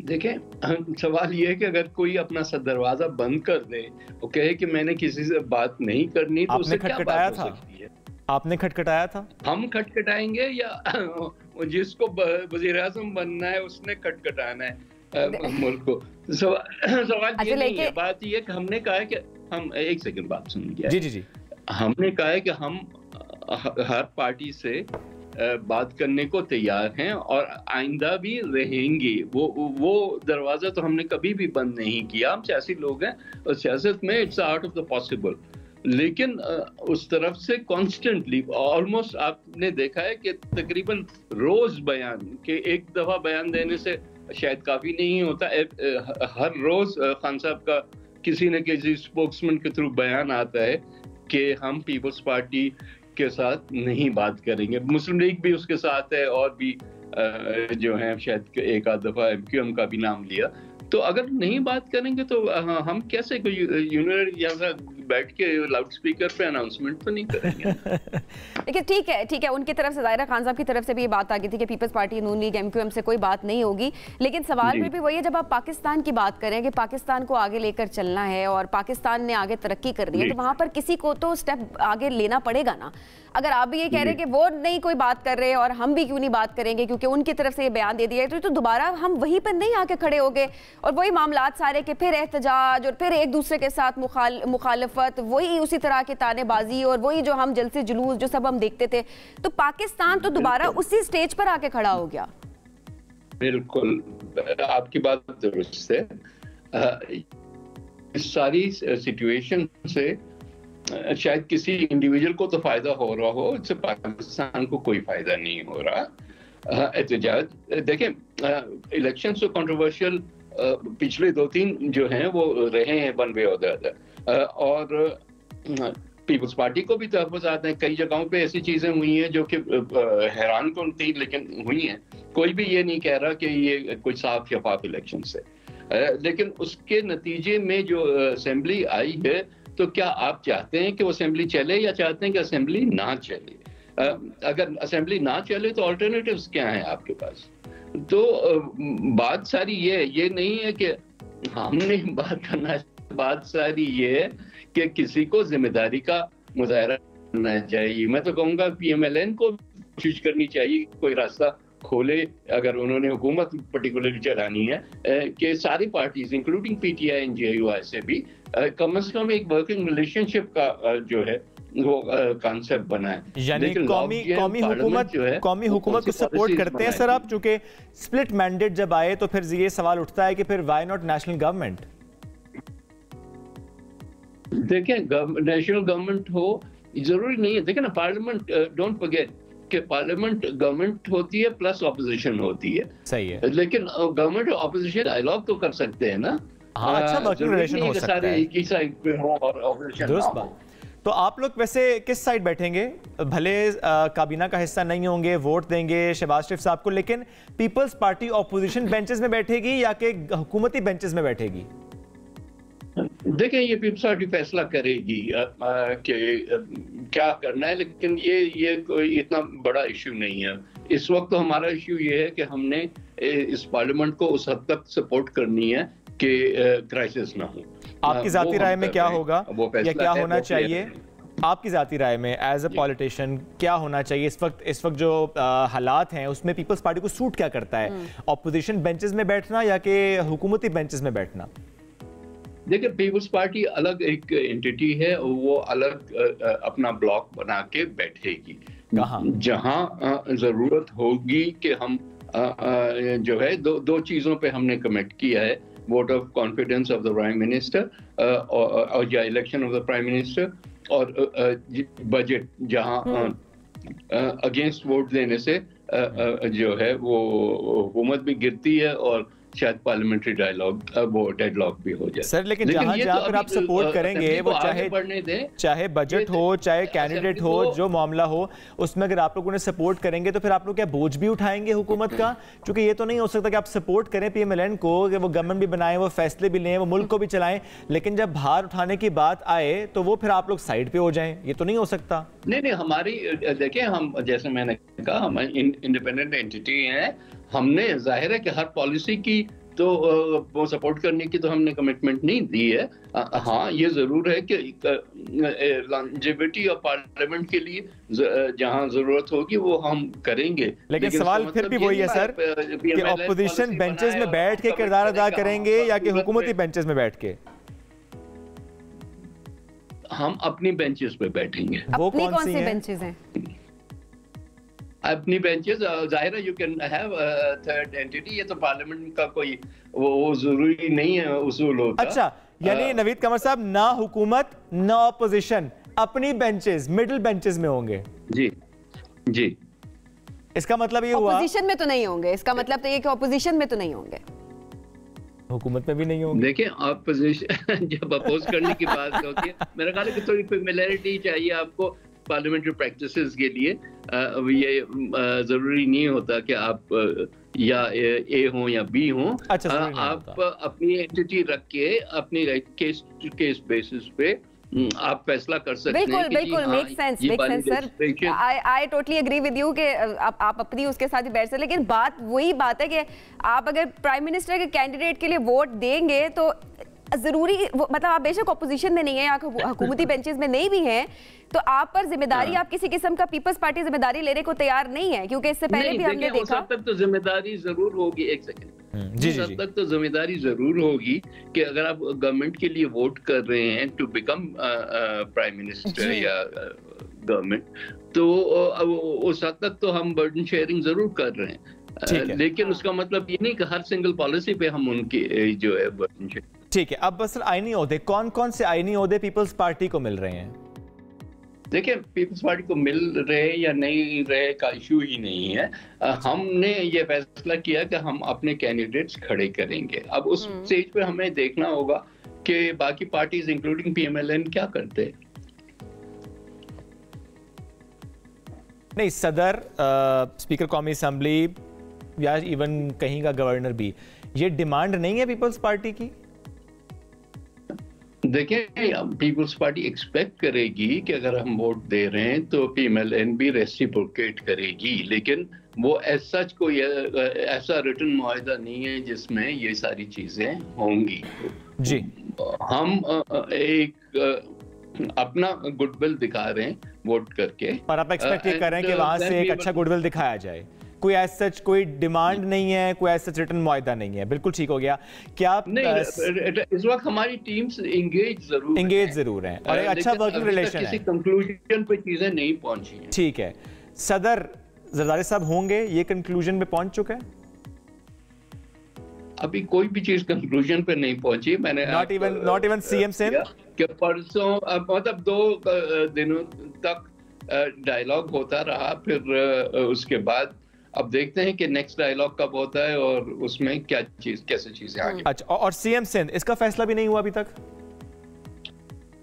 देखें, सवाल ये है कि अगर कोई अपना दरवाजा बंद कर दे और कहे कि मैंने किसी से बात नहीं करनी, तो उससे क्या बात हो सकती है? आपने खटखटाया था? हम खटखटाएंगे या जिसको वज़ीर आज़म बनना है उसने खटखटाना है मुल्क को? सवाल ये नहीं है। बात ये कि हमने कहा है कि हम, एक सेकंड बात सुनिए। जी, हमने कहा है कि हम हर पार्टी से बात करने को तैयार हैं और आइंदा भी रहेंगे। वो दरवाजा तो हमने कभी भी बंद नहीं किया। हम सियासी लोग हैं और सियासत में it's out of the possible. लेकिन उस तरफ से कॉन्स्टेंटली ऑलमोस्ट आपने देखा है कि तकरीबन रोज बयान के एक दफा बयान देने से शायद काफी नहीं होता, हर रोज खान साहब का किसी न किसी स्पोक्समैन के थ्रू बयान आता है कि हम पीपल्स पार्टी के साथ नहीं बात करेंगे। मुस्लिम लीग भी उसके साथ है और भी जो है शायद एक आध दफा MQM का भी नाम लिया। तो अगर नहीं बात करेंगे तो हम कैसे कोई यूनियन यहाँ बैठ के लाउड स्पीकर पे अनाउंसमेंट तो नहीं करेंगे। देखिए ठीक है, उनकी तरफ से ज़ाहिरा खान साहब की तरफ से भी ये बात आ गई थी कि पीपल्स पार्टी, नून लीग, MQM से कोई बात नहीं होगी। लेकिन सवाल फिर भी वही है, जब आप पाकिस्तान की बात करें कि पाकिस्तान को आगे लेकर चलना है और पाकिस्तान ने आगे तरक्की कर दी है, तो वहाँ पर किसी को तो स्टेप आगे लेना पड़ेगा ना। अगर आप भी ये कह रहे हैं कि वो नहीं कोई बात कर रहे और हम भी क्यों नहीं बात करेंगे क्योंकि उनकी तरफ से ये बयान दे दिया है, तो दोबारा हम वहीं पर नहीं आके खड़े हो गए और वही मामलात सारे के फिर एहतजाज और फिर एक दूसरे के साथ मुखालफत, वही उसी तरह की तानेबाजी और वही जो हम जलसे जुलूस जो सब हम देखते थे। तो पाकिस्तान तो दोबारा उसी स्टेज पर आके खड़ा हो गया। बिल्कुल आपकी बात दुरुस्त है। इस सारी सिचुएशन से शायद किसी इंडिविजुअल को तो फायदा हो रहा हो, इससे पाकिस्तान को कोई फायदा नहीं हो रहा। एहतजाज देखें, इलेक्शन तो कंट्रोवर्शियल पिछले 2-3 जो हैं वो रहे हैं वन वे और द अदर, और पीपल्स पार्टी को भी तहफ़्फ़ुज़ात हैं। कई जगहों पे ऐसी चीजें हुई हैं जो कि हैरान कौन थी, लेकिन हुई हैं। कोई भी ये नहीं कह रहा कि ये कोई साफ शफाफ इलेक्शन है, लेकिन उसके नतीजे में जो असेंबली आई है, तो क्या आप चाहते हैं कि वो असेंबली चले या चाहते हैं कि असेंबली ना चले? अगर असेंबली ना चले तो ऑल्टरनेटिव्स क्या हैं आपके पास? तो बात सारी ये नहीं है कि हमने बात करना, बात सारी ये है कि किसी को जिम्मेदारी का मुजाहरा करना चाहिए। मैं तो कहूँगा PMLN को कोशिश करनी चाहिए कोई रास्ता खोले, अगर उन्होंने हुकूमत पर्टिकुलरली चलानी है, कि सारी parties including PTI and JUI से भी कम से कम एक वर्किंग रिलेशनशिप का जो है वो कॉन्सेप्ट बनाए। यानी कौमी हुकूमत को सपोर्ट करते हैं सर आप, चूंकि स्प्लिट मैंडेट जब आए तो फिर ये सवाल उठता है कि फिर व्हाई नॉट नेशनल गवर्नमेंट? देखें, नेशनल गवर्नमेंट हो जरूरी नहीं है। देखें ना, पार्लियामेंट, डोंट फॉरगेट कि पार्लियामेंट गवर्नमेंट होती है प्लस ऑपोजिशन होती है। सही है, लेकिन गवर्नमेंट और ऑपोजिशन डायलॉग तो कर सकते हैं ना। अच्छा, वर्किंग रिलेशन हो सकता है। एक ही साइड पे हो और ऑपोजिशन ना हो। तो आप लोग वैसे किस साइड बैठेंगे? भले काबीना का हिस्सा नहीं होंगे, वोट देंगे शहबाज शरीफ साहब को, लेकिन पीपल्स पार्टी ऑपोजिशन बेंचेस में बैठेगी या कि हुकूमती बेंचेस में बैठेगी? देखें, ये पीपल्स पार्टी फैसला करेगी कि क्या करना है, लेकिन ये कोई इतना बड़ा इशू नहीं है। इस वक्त तो हमारा इशू ये है कि हमने इस पार्लियामेंट को उस हद तक सपोर्ट करनी है कि क्राइसिस ना हो। आपकी जाती राय में क्या होगा या क्या होना चाहिए? आपकी जाती राय में एज अ पॉलिटिशियन क्या होना चाहिए इस वक्त जो हालात हैं उसमें पीपल्स पार्टी को सूट क्या करता है? ऑपोजिशन बेंचेस में बैठना या कि हुकूमती बेंचेस में बैठना? देखिए, पीपल्स पार्टी अलग एक एंटिटी है, वो अलग अपना ब्लॉक बना के बैठेगी। जहां जरूरत होगी कि हम जो है दो चीजों पे हमने कमिट किया है, vote of confidence of the prime minister और या election of the prime minister, और बजट जहां अगेंस्ट वोट देने से जो है वो हुकूमत भी गिरती है और शायद पार्लियामेंट्री डायलॉग वो डेडलॉक भी हो जाए। सर, लेकिन जहां पर आप सपोर्ट करेंगे वो चाहे बजट हो चाहे कैंडिडेट हो, जो मामला हो उसमें अगर आप लोग उन्हें सपोर्ट करेंगे तो फिर आप लोग क्या बोझ भी उठाएंगे हुकूमत का? क्योंकि ये तो नहीं हो सकता कि आप सपोर्ट करें PMLN को कि वो गवर्नमेंट भी बनाए, वो फैसले भी लें, वो मुल्क को भी चलाएं, लेकिन जब भार उठाने की बात आए तो वो फिर आप लोग साइड पे हो जाएं। ये तो नहीं हो सकता। नहीं, हमारी देखिए, हम जैसे मैंने कहा, हम इंडिपेंडेंट एंटिटी हैं। हमने जाहिर है कि हर पॉलिसी की तो वो सपोर्ट करने की तो हमने कमिटमेंट नहीं दी है। हाँ, ये जरूर है कि लॉन्जेविटी ऑफ पार्लियामेंट के लिए जहां जरूरत होगी वो हम करेंगे। लेकिन सवाल फिर भी वही है सर कि ऑपोजिशन बेंचेस में बैठ के किरदार अदा करेंगे या कि हुकूमती बेंचेस में बैठ के? हम अपनी बेंचेस पे बैठेंगे। वो कौन सी बेंचेस हैं? अपनी बेंचेस, जाहिर है you can have third entity, ये तो पार्लियामेंट का कोई वो जरूरी नहीं है उसूल होता। अच्छा, यानी नवीद कमर साहब, ना हुकूमत ना ऑपोजिशन, अपनी बेंचेस, मिडिल बेंचेस में होंगे। जी जी, इसका मतलब ये हुआ ऑपोजिशन में तो नहीं होंगे, इसका मतलब तो ये कि ऑपोजिशन में तो नहीं होंगे, हुकूमत में भी नहीं होंगे। देखिए ऑपोजिशन जब अपोज करने की बात होती है, मेरा ख्याल है कि थोड़ी फेमिलियरिटी चाहिए आपको पार्लियामेंट्री प्रैक्टिसेस के लिए। ये जरूरी नहीं होता कि आप या ए हो या बी हो। अच्छा, आप अपनी एंटिटी रख के अपनी केस टू केस बेसिस पे आप फैसला कर सकते हैं। बिल्कुल बिल्कुल, make sense sir, I totally agree with you कि आप अपनी उसके साथ ही बैठ सकते, लेकिन बात वही बात है कि आप अगर प्राइम मिनिस्टर के कैंडिडेट के लिए वोट देंगे तो जरूरी, मतलब आप बेशक ऑपोजिशन में नहीं है या हुकूमती बेंचेस में नहीं भी हैं, तो आप पर जिम्मेदारी, आप किसी किस्म का पीपल्स पार्टी जिम्मेदारी लेने को तैयार नहीं है, क्योंकि इससे पहले भी हमने देखा। उस तक तो जिम्मेदारी जरूर होगी, एक सेकंड, उस तक तो जिम्मेदारी जरूर होगी कि अगर आप गवर्नमेंट के लिए वोट कर रहे हैं टू बिकम प्राइम मिनिस्टर या गवर्नमेंट, तो उस हद तक तो हम बर्डन शेयरिंग जरूर कर रहे हैं, लेकिन उसका मतलब ये नहीं कि हर सिंगल पॉलिसी पे हम उनकी जो है बर्डन शेयरिंग। ठीक है, अब बस आईनी ओहदे, कौन कौन से आईनी ओहदे पीपल्स पार्टी को मिल रहे हैं? देखिए, पीपल्स पार्टी को मिल रहे या नहीं रहे का इशू ही नहीं है। हमने ये फैसला किया कि हम अपने कैंडिडेट्स खड़े करेंगे। अब उस स्टेज पर हमें देखना होगा कि बाकी पार्टीज इंक्लूडिंग पीएमएलएन क्या करते हैं। नहीं, सदर, स्पीकर कौमी असेंबली या इवन कहीं का गवर्नर भी, ये डिमांड नहीं है पीपल्स पार्टी की? देखिए, पीपल्स पार्टी एक्सपेक्ट करेगी कि अगर हम वोट दे रहे हैं तो पीएमएलएन भी रेसिप्रोकेट करेगी, लेकिन वो ऐसा कोई ऐसा रिटन मुआहदा नहीं है जिसमें ये सारी चीजें होंगी। जी, हम एक अपना गुडविल दिखा रहे हैं वोट करके, और आप एक्सपेक्ट ये कर रहे हैं कि वहां से एक अच्छा गुडविल दिखाया जाए। कोई एज सच कोई डिमांड नहीं है, कोई एज सच रिटन मुआहदा नहीं है। बिल्कुल ठीक हो गया। क्या आप इस वक्त हमारी टीम्स एंगेज जरूर हैं और एक अच्छा वर्किंग रिलेशन है, किसी कंक्लूजन पे चीजें नहीं पहुंची हैं। ठीक है, सदर जरदारी साहब होंगे ये कंक्लूजन पे पहुंच चुके हैं? अभी कोई भी चीज कंक्लूजन पे नहीं पहुंची। मैंने नॉट इवन सीएम से कि परसों, मतलब 2 दिनों तक डायलॉग होता रहा, फिर उसके बाद अब देखते हैं कि नेक्स्ट डायलॉग कब होता है और उसमें क्या चीज, कैसे चीजें आगे। अच्छा, और सीएम सिंध, इसका फैसला भी नहीं हुआ अभी तक?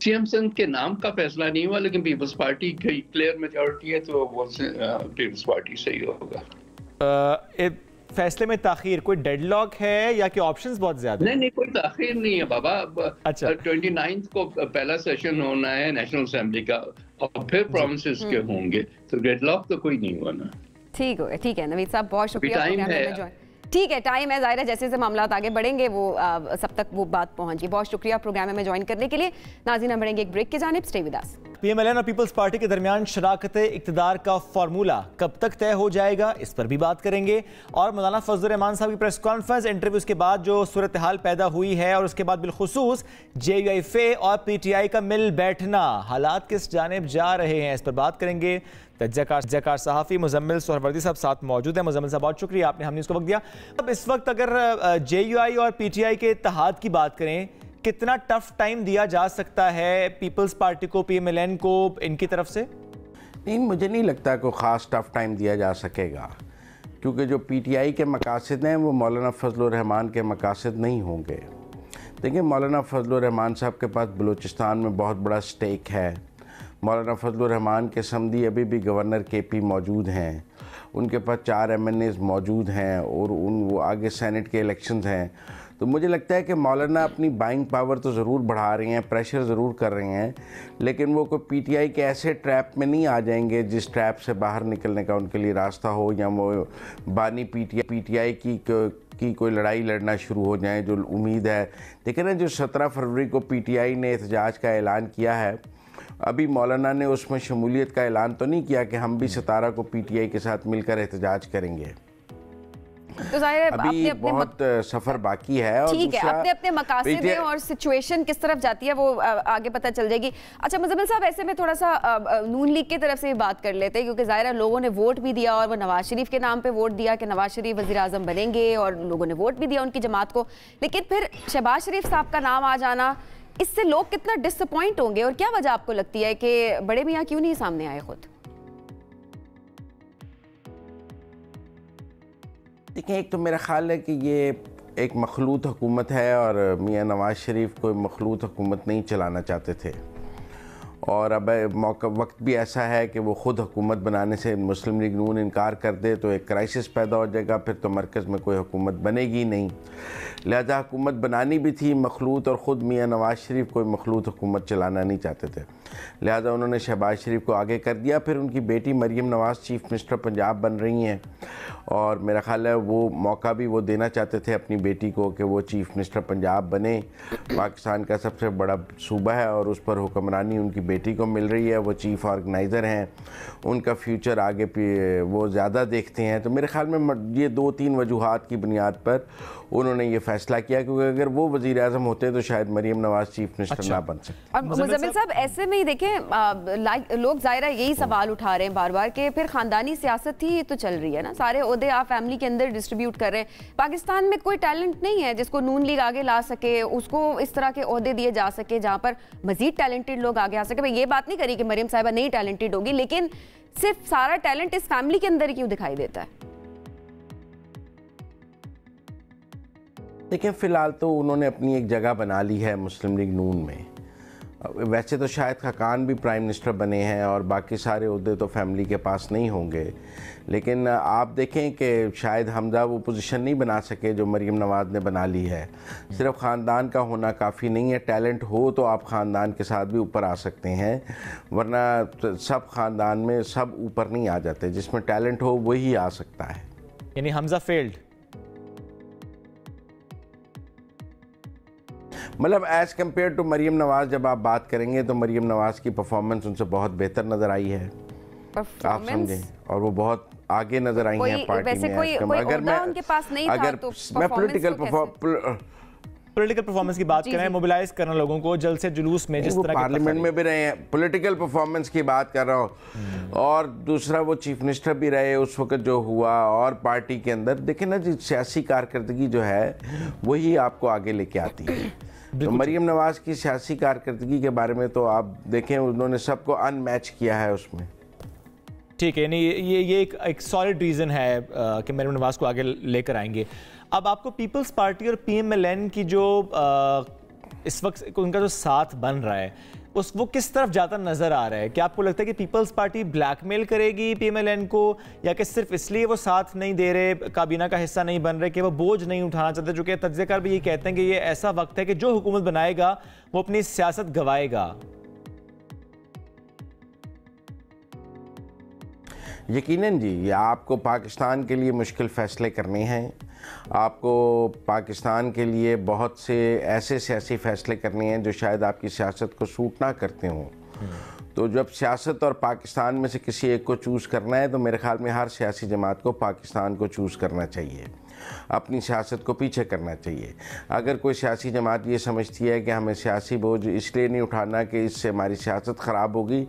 सीएम सिंध के नाम का फैसला नहीं हुआ, लेकिन पीपल्स पार्टी की क्लियर मेजॉरिटी है तो वो पीपल्स पार्टी सही होगा। फैसले में ताखीर, कोई डेडलॉक है या कि ऑप्शंस बहुत ज्यादा? नहीं, कोई ताखीर नहीं है बाबा। अच्छा, 29 को पहला सेशन होना है नेशनल असेंबली का और फिर प्रोविंसेस के होंगे, तो डेडलॉक तो कोई नहीं हुआ ना। ठीक है नवीद साहब, बहुत शुक्रिया। ठीक है, टाइम है, जाहिर है जैसे जैसे मामला आगे बढ़ेंगे वो सब तक वो बात पहुंची। बहुत शुक्रिया प्रोग्राम में ज्वाइन करने के लिए। नाज़रीन, हम बढ़ेंगे एक ब्रेक की जानिब, स्टे विद अस। पीएमएलएन और पीपल्स पार्टी के दरमियान शराकत इक्तदार का फार्मूला कब तक तय हो जाएगा, इस पर भी बात करेंगे। और मौलाना फजलुर रहमान साहब की प्रेस कॉन्फ्रेंस, इंटरव्यूज के बाद जो सूरत हाल पैदा हुई है और उसके बाद बिलखुसूस JUIF और PTI का मिल बैठना, हालात किस जानिब जा रहे हैं, इस पर बात करेंगे। तज्ज़ियाकार सहाफ़ी मुज़म्मिल सोहरवर्दी साहब साथ मौजूद हैं। मुज़म्मिल साहब, बहुत शुक्रिया, आपने हमने इसको वक्त दिया। अब इस वक्त अगर JUI और PTI के इत्तेहाद की बात करें, कितना टफ टाइम दिया जा सकता है पीपल्स पार्टी को, पीएमएलएन को, इनकी तरफ से? नहीं, मुझे नहीं लगता कोई ख़ास टफ टाइम दिया जा सकेगा, क्योंकि जो PTI के मकासद हैं वो मौलाना फजलुर रहमान के मकासद नहीं होंगे। देखिए, मौलाना फजलुर रहमान साहब के पास बलूचिस्तान में बहुत बड़ा स्टेक है। मौलाना फजलुर रहमान के समधी अभी भी गवर्नर KP मौजूद हैं, उनके पास 4 MNAs मौजूद हैं और वो आगे सेनेट के इलेक्शंस हैं। तो मुझे लगता है कि मौलाना अपनी बाइंग पावर तो ज़रूर बढ़ा रहे हैं, प्रेशर ज़रूर कर रहे हैं, लेकिन वो कोई PTI के ऐसे ट्रैप में नहीं आ जाएंगे जिस ट्रैप से बाहर निकलने का उनके लिए रास्ता हो, या वो बानी PTI की कोई लड़ाई लड़ना शुरू हो जाए, जो उम्मीद है। देखिए ना, जो 17 फरवरी को PTI ने एहतजाज का ऐलान किया है, अभी मौलाना ने उसमें शमूलियत का ऐलान तो नहीं किया कि हम भी 17 को PTI के साथ मिलकर एहतजाज करेंगे। तो जाहिर अभी बहुत सफर बाकी है और ठीक है, अपने अपने मकासद हैं और सिचुएशन किस तरफ जाती है वो आगे पता चल जाएगी। अच्छा मुज़म्मिल साहब, ऐसे में थोड़ा सा नून लीग की तरफ से भी बात कर लेते हैं, क्योंकि ज़ाहिर लोगों ने वोट भी दिया और वो नवाज शरीफ के नाम पे वोट दिया कि नवाज शरीफ वज़ीर आज़म बनेंगे, और लोगों ने वोट भी दिया उनकी जमात को, लेकिन फिर शहबाज शरीफ साहब का नाम आ जाना, इससे लोग कितना डिसअपॉइंट होंगे और क्या वजह आपको लगती है कि बड़े मियाँ क्यों नहीं सामने आए खुद? देखिए, एक तो मेरा ख्याल है कि ये एक मखलूत हुकूमत है और मियाँ नवाज शरीफ कोई मखलूत हुकूमत नहीं चलाना चाहते थे, और अब मौका वक्त भी ऐसा है कि वो ख़ुद हुकूमत बनाने से मुस्लिम लीग नून इनकार कर दे तो एक क्राइसिस पैदा हो जाएगा, फिर तो मरकज़ में कोई हुकूमत बनेगी नहीं। लिहाजा हुकूमत बनानी भी थी मखलूत, और ख़ुद मियाँ नवाज शरीफ कोई मखलूत हुकूमत चलाना नहीं चाहते थे, लिहाजा उन्होंने शहबाज शरीफ को आगे कर दिया। फिर उनकी बेटी मरीम नवाज़ चीफ़ मिनिस्टर पंजाब बन रही हैं, और मेरा ख्याल है वो मौका भी वो देना चाहते थे अपनी बेटी को कि वो चीफ़ मिनिस्टर पंजाब बने। पाकिस्तान का सबसे बड़ा सूबा है और उस पर हुक्मरानी उनकी बेटी को मिल रही है, वो चीफ़ ऑर्गेनाइज़र हैं, उनका फ्यूचर आगे वो ज़्यादा देखते हैं। तो मेरे ख्याल में ये 2-3 वजूहात की बुनियाद पर उन्होंने ये फैसला किया, क्योंकि अगर वो वज़ीर आज़म होते तो शायद मरीम नवाज चीफ़ मिनिस्टर ना बन सकते। और मुज़म्मिल साहब, ऐसे में ही देखें लोग ज़ाहिर यही सवाल उठा रहे हैं बार बार कि फिर ख़ानदानी सियासत ही तो चल रही है ना, सारे ओहदे आप फैमिली के अंदर डिस्ट्रीब्यूट कर रहे हैं। पाकिस्तान में कोई टैलेंट नहीं है जिसको नून लीग आगे ला सके, उसको इस तरह के ओहदे दिए जा सके जहाँ पर मज़ीद टैलेंटेड लोग आगे आ सके। मैं ये बात नहीं करी कि मरीम साहिबा नहीं टैलेंटेड होगी, लेकिन सिर्फ सारा टैलेंट इस फैमिली के अंदर ही क्यों दिखाई देता है? देखिए, फ़िलहाल तो उन्होंने अपनी एक जगह बना ली है मुस्लिम लीग नून में। वैसे तो शायद खाकान भी प्राइम मिनिस्टर बने हैं और बाकी सारे ओहदे तो फैमिली के पास नहीं होंगे, लेकिन आप देखें कि शायद हमजा वो पोजीशन नहीं बना सके जो मरीम नवाज़ ने बना ली है। सिर्फ ख़ानदान का होना काफ़ी नहीं है, टैलेंट हो तो आप ख़ानदान के साथ भी ऊपर आ सकते हैं, वरना सब ख़ानदान में सब ऊपर नहीं आ जाते, जिसमें टैलेंट हो वही आ सकता है। यानी हमजा फेल्ड, मतलब एज़ कम्पेयर टू मरीम नवाज़ जब आप बात करेंगे तो मरीम नवाज़ की परफॉर्मेंस उनसे बहुत बेहतर नज़र आई है, आप समझें, और वो बहुत आगे नज़र आई हैं पार्टी में। अगर मैं पॉलिटिकल परफॉर्मेंस की बात करें, मोबिलाइज करना लोगों को जल्द से जुलूस में, जिस तरह पार्लियामेंट में भी रहे हैं, पॉलिटिकल परफॉर्मेंस की बात कर रहा हूँ, और दूसरा वो चीफ मिनिस्टर भी रहे उस वक्त जो हुआ, और पार्टी के अंदर देखें ना जी, सियासी कारकर्दगी जो है वही आपको आगे लेके आती है। तो मरीम नवाज़ की सियासी कारकर्दगी के बारे में तो आप देखें, उन्होंने सबको अनमैच किया है उसमें। ठीक है, नहीं ये एक सॉलिड रीज़न है कि मरीम नवाज़ को आगे लेकर आएंगे। अब आपको पीपल्स पार्टी और PMLN की जो इस वक्त उनका जो साथ बन रहा है वो किस तरफ जाता नजर आ रहा है? क्या आपको लगता है कि पीपल्स पार्टी ब्लैकमेल करेगी PMLN को, या कि सिर्फ इसलिए वो साथ नहीं दे रहे, काबीना का हिस्सा नहीं बन रहे कि वो बोझ नहीं उठाना चाहते? जो कि तज्ज़ियाकार भी ये कहते हैं कि ये ऐसा वक्त है कि जो हुकूमत बनाएगा वो अपनी सियासत गवाएगा। यकीनन जी, ये आपको पाकिस्तान के लिए मुश्किल फ़ैसले करने हैं, आपको पाकिस्तान के लिए बहुत से ऐसे सियासी फ़ैसले करने हैं जो शायद आपकी सियासत को सूट ना करते हों। तो जब सियासत और पाकिस्तान में से किसी एक को चूज़ करना है तो मेरे ख्याल में हर सियासी जमात को पाकिस्तान को चूज़ करना चाहिए, अपनी सियासत को पीछे करना चाहिए। अगर कोई सियासी जमात ये समझती है कि हमें सियासी बोझ इसलिए नहीं उठाना कि इससे हमारी सियासत ख़राब होगी,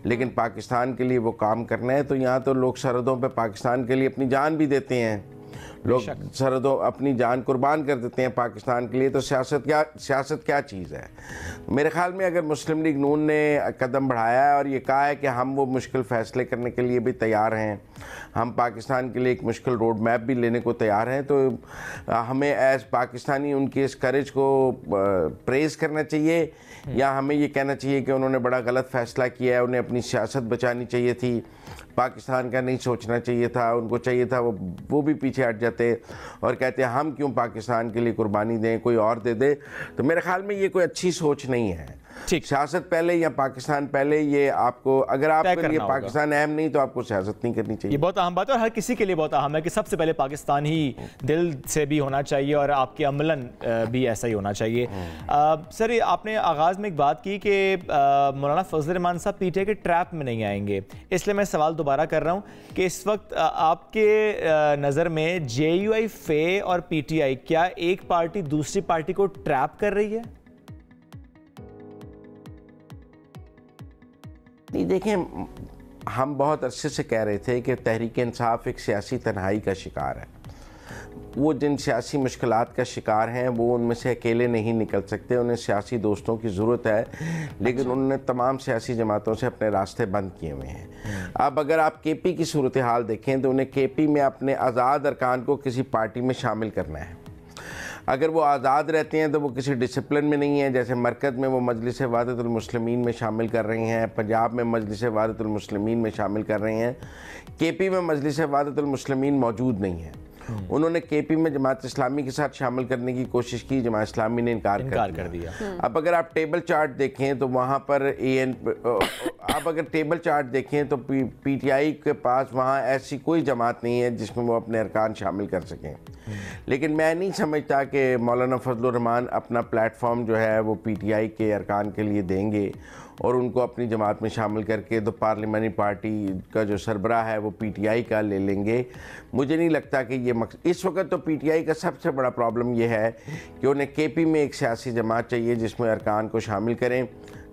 लेकिन पाकिस्तान के लिए वो काम करना है, तो यहाँ तो लोग सरहदों पे पाकिस्तान के लिए अपनी जान भी देते हैं, लोग सरहदों अपनी जान कुर्बान कर देते हैं पाकिस्तान के लिए। तो सियासत क्या चीज़ है? मेरे ख्याल में अगर मुस्लिम लीग नून ने कदम बढ़ाया है और ये कहा है कि हम वो मुश्किल फ़ैसले करने के लिए भी तैयार हैं, हम पाकिस्तान के लिए एक मुश्किल रोड मैप भी लेने को तैयार हैं, तो हमें एज़ पाकिस्तानी उनकी इस करेज को प्रेज़ करना चाहिए, या हमें ये कहना चाहिए कि उन्होंने बड़ा गलत फ़ैसला किया है, उन्हें अपनी सियासत बचानी चाहिए थी, पाकिस्तान का नहीं सोचना चाहिए था, उनको चाहिए था वो भी पीछे हट जाते और कहते हम क्यों पाकिस्तान के लिए कुर्बानी दें, कोई और दे दे। तो मेरे ख्याल में ये कोई अच्छी सोच नहीं है। सियासत पहले या पाकिस्तान पहले, ये आपको, अगर आपके लिए पाकिस्तान अहम नहीं तो आपको सियासत नहीं करनी चाहिए। ये बहुत अहम बात है और हर किसी के लिए बहुत अहम है कि सबसे पहले पाकिस्तान ही दिल से भी होना चाहिए और आपके अमलन भी ऐसा ही होना चाहिए। सर, आपने आगाज़ में एक बात की कि मौलाना फजल रहमान साहब पीटीआई के ट्रैप में नहीं आएंगे, इसलिए मैं सवाल दोबारा कर रहा हूँ कि इस वक्त आपके नज़र में JUI फे और पीटीआई, क्या एक पार्टी दूसरी पार्टी को ट्रैप कर रही है? नहीं, देखें, हम बहुत अरसे से कह रहे थे कि तहरीक इंसाफ एक सियासी तन्हाई का शिकार है। वो जिन सियासी मुश्किलात का शिकार हैं वो उनमें से अकेले नहीं निकल सकते, उन्हें सियासी दोस्तों की ज़रूरत है, लेकिन उन्होंने तमाम सियासी जमातों से अपने रास्ते बंद किए हुए हैं। अब अगर आप KP की सूरत हाल देखें तो उन्हें KP में अपने आज़ाद अरकान को किसी पार्टी में शामिल करना है। अगर वो आज़ाद रहते हैं तो वो किसी डिसिप्लिन में नहीं है, जैसे मरकज़ में वो मजलिस वहदतुल मुस्लिमीन में शामिल कर रही हैं, पंजाब में मजलिस वहदतुल मुस्लिमीन में शामिल कर रही हैं। KP में मजलिस वहदतुल मुस्लिमीन मौजूद नहीं है। उन्होंने KP में जमात इस्लामी के साथ शामिल करने की कोशिश की, जमात इस्लामी ने इनकार कर दिया। अब अगर आप टेबल चार्ट देखें तो वहाँ पर आप अगर टेबल चार्ट देखें तो PTI के पास वहाँ ऐसी कोई जमात नहीं है जिसमें वो अपने अरकान शामिल कर सकें। लेकिन मैं नहीं समझता कि मौलाना फजल रहमान अपना प्लेटफॉर्म जो है वो PTI के अरकान के लिए देंगे और उनको अपनी जमात में शामिल करके तो पार्लियामानी पार्टी का जो सरबराह है वो PTI का ले लेंगे। मुझे नहीं लगता कि ये इस वक्त तो PTI का सबसे बड़ा प्रॉब्लम ये है कि उन्हें KP में एक सियासी जमात चाहिए जिसमें अरकान को शामिल करें,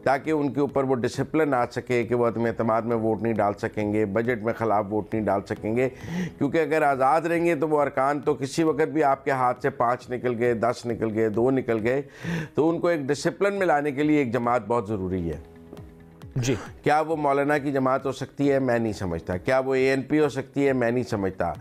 ताकि उनके ऊपर वो डिसिप्लिन आ सके कि वो अदम एतमाद में वोट नहीं डाल सकेंगे, बजट में ख़िलाफ़ वोट नहीं डाल सकेंगे। क्योंकि अगर आज़ाद रहेंगे तो वो अरकान तो किसी वक्त भी आपके हाथ से 5 निकल गए, 10 निकल गए, 2 निकल गए, तो उनको एक डिसिप्लिन में लाने के लिए एक जमात बहुत ज़रूरी है। जी, क्या वो मौलाना की जमात हो सकती है? मैं नहीं समझता। क्या वो ANP हो सकती है? मैं नहीं समझता।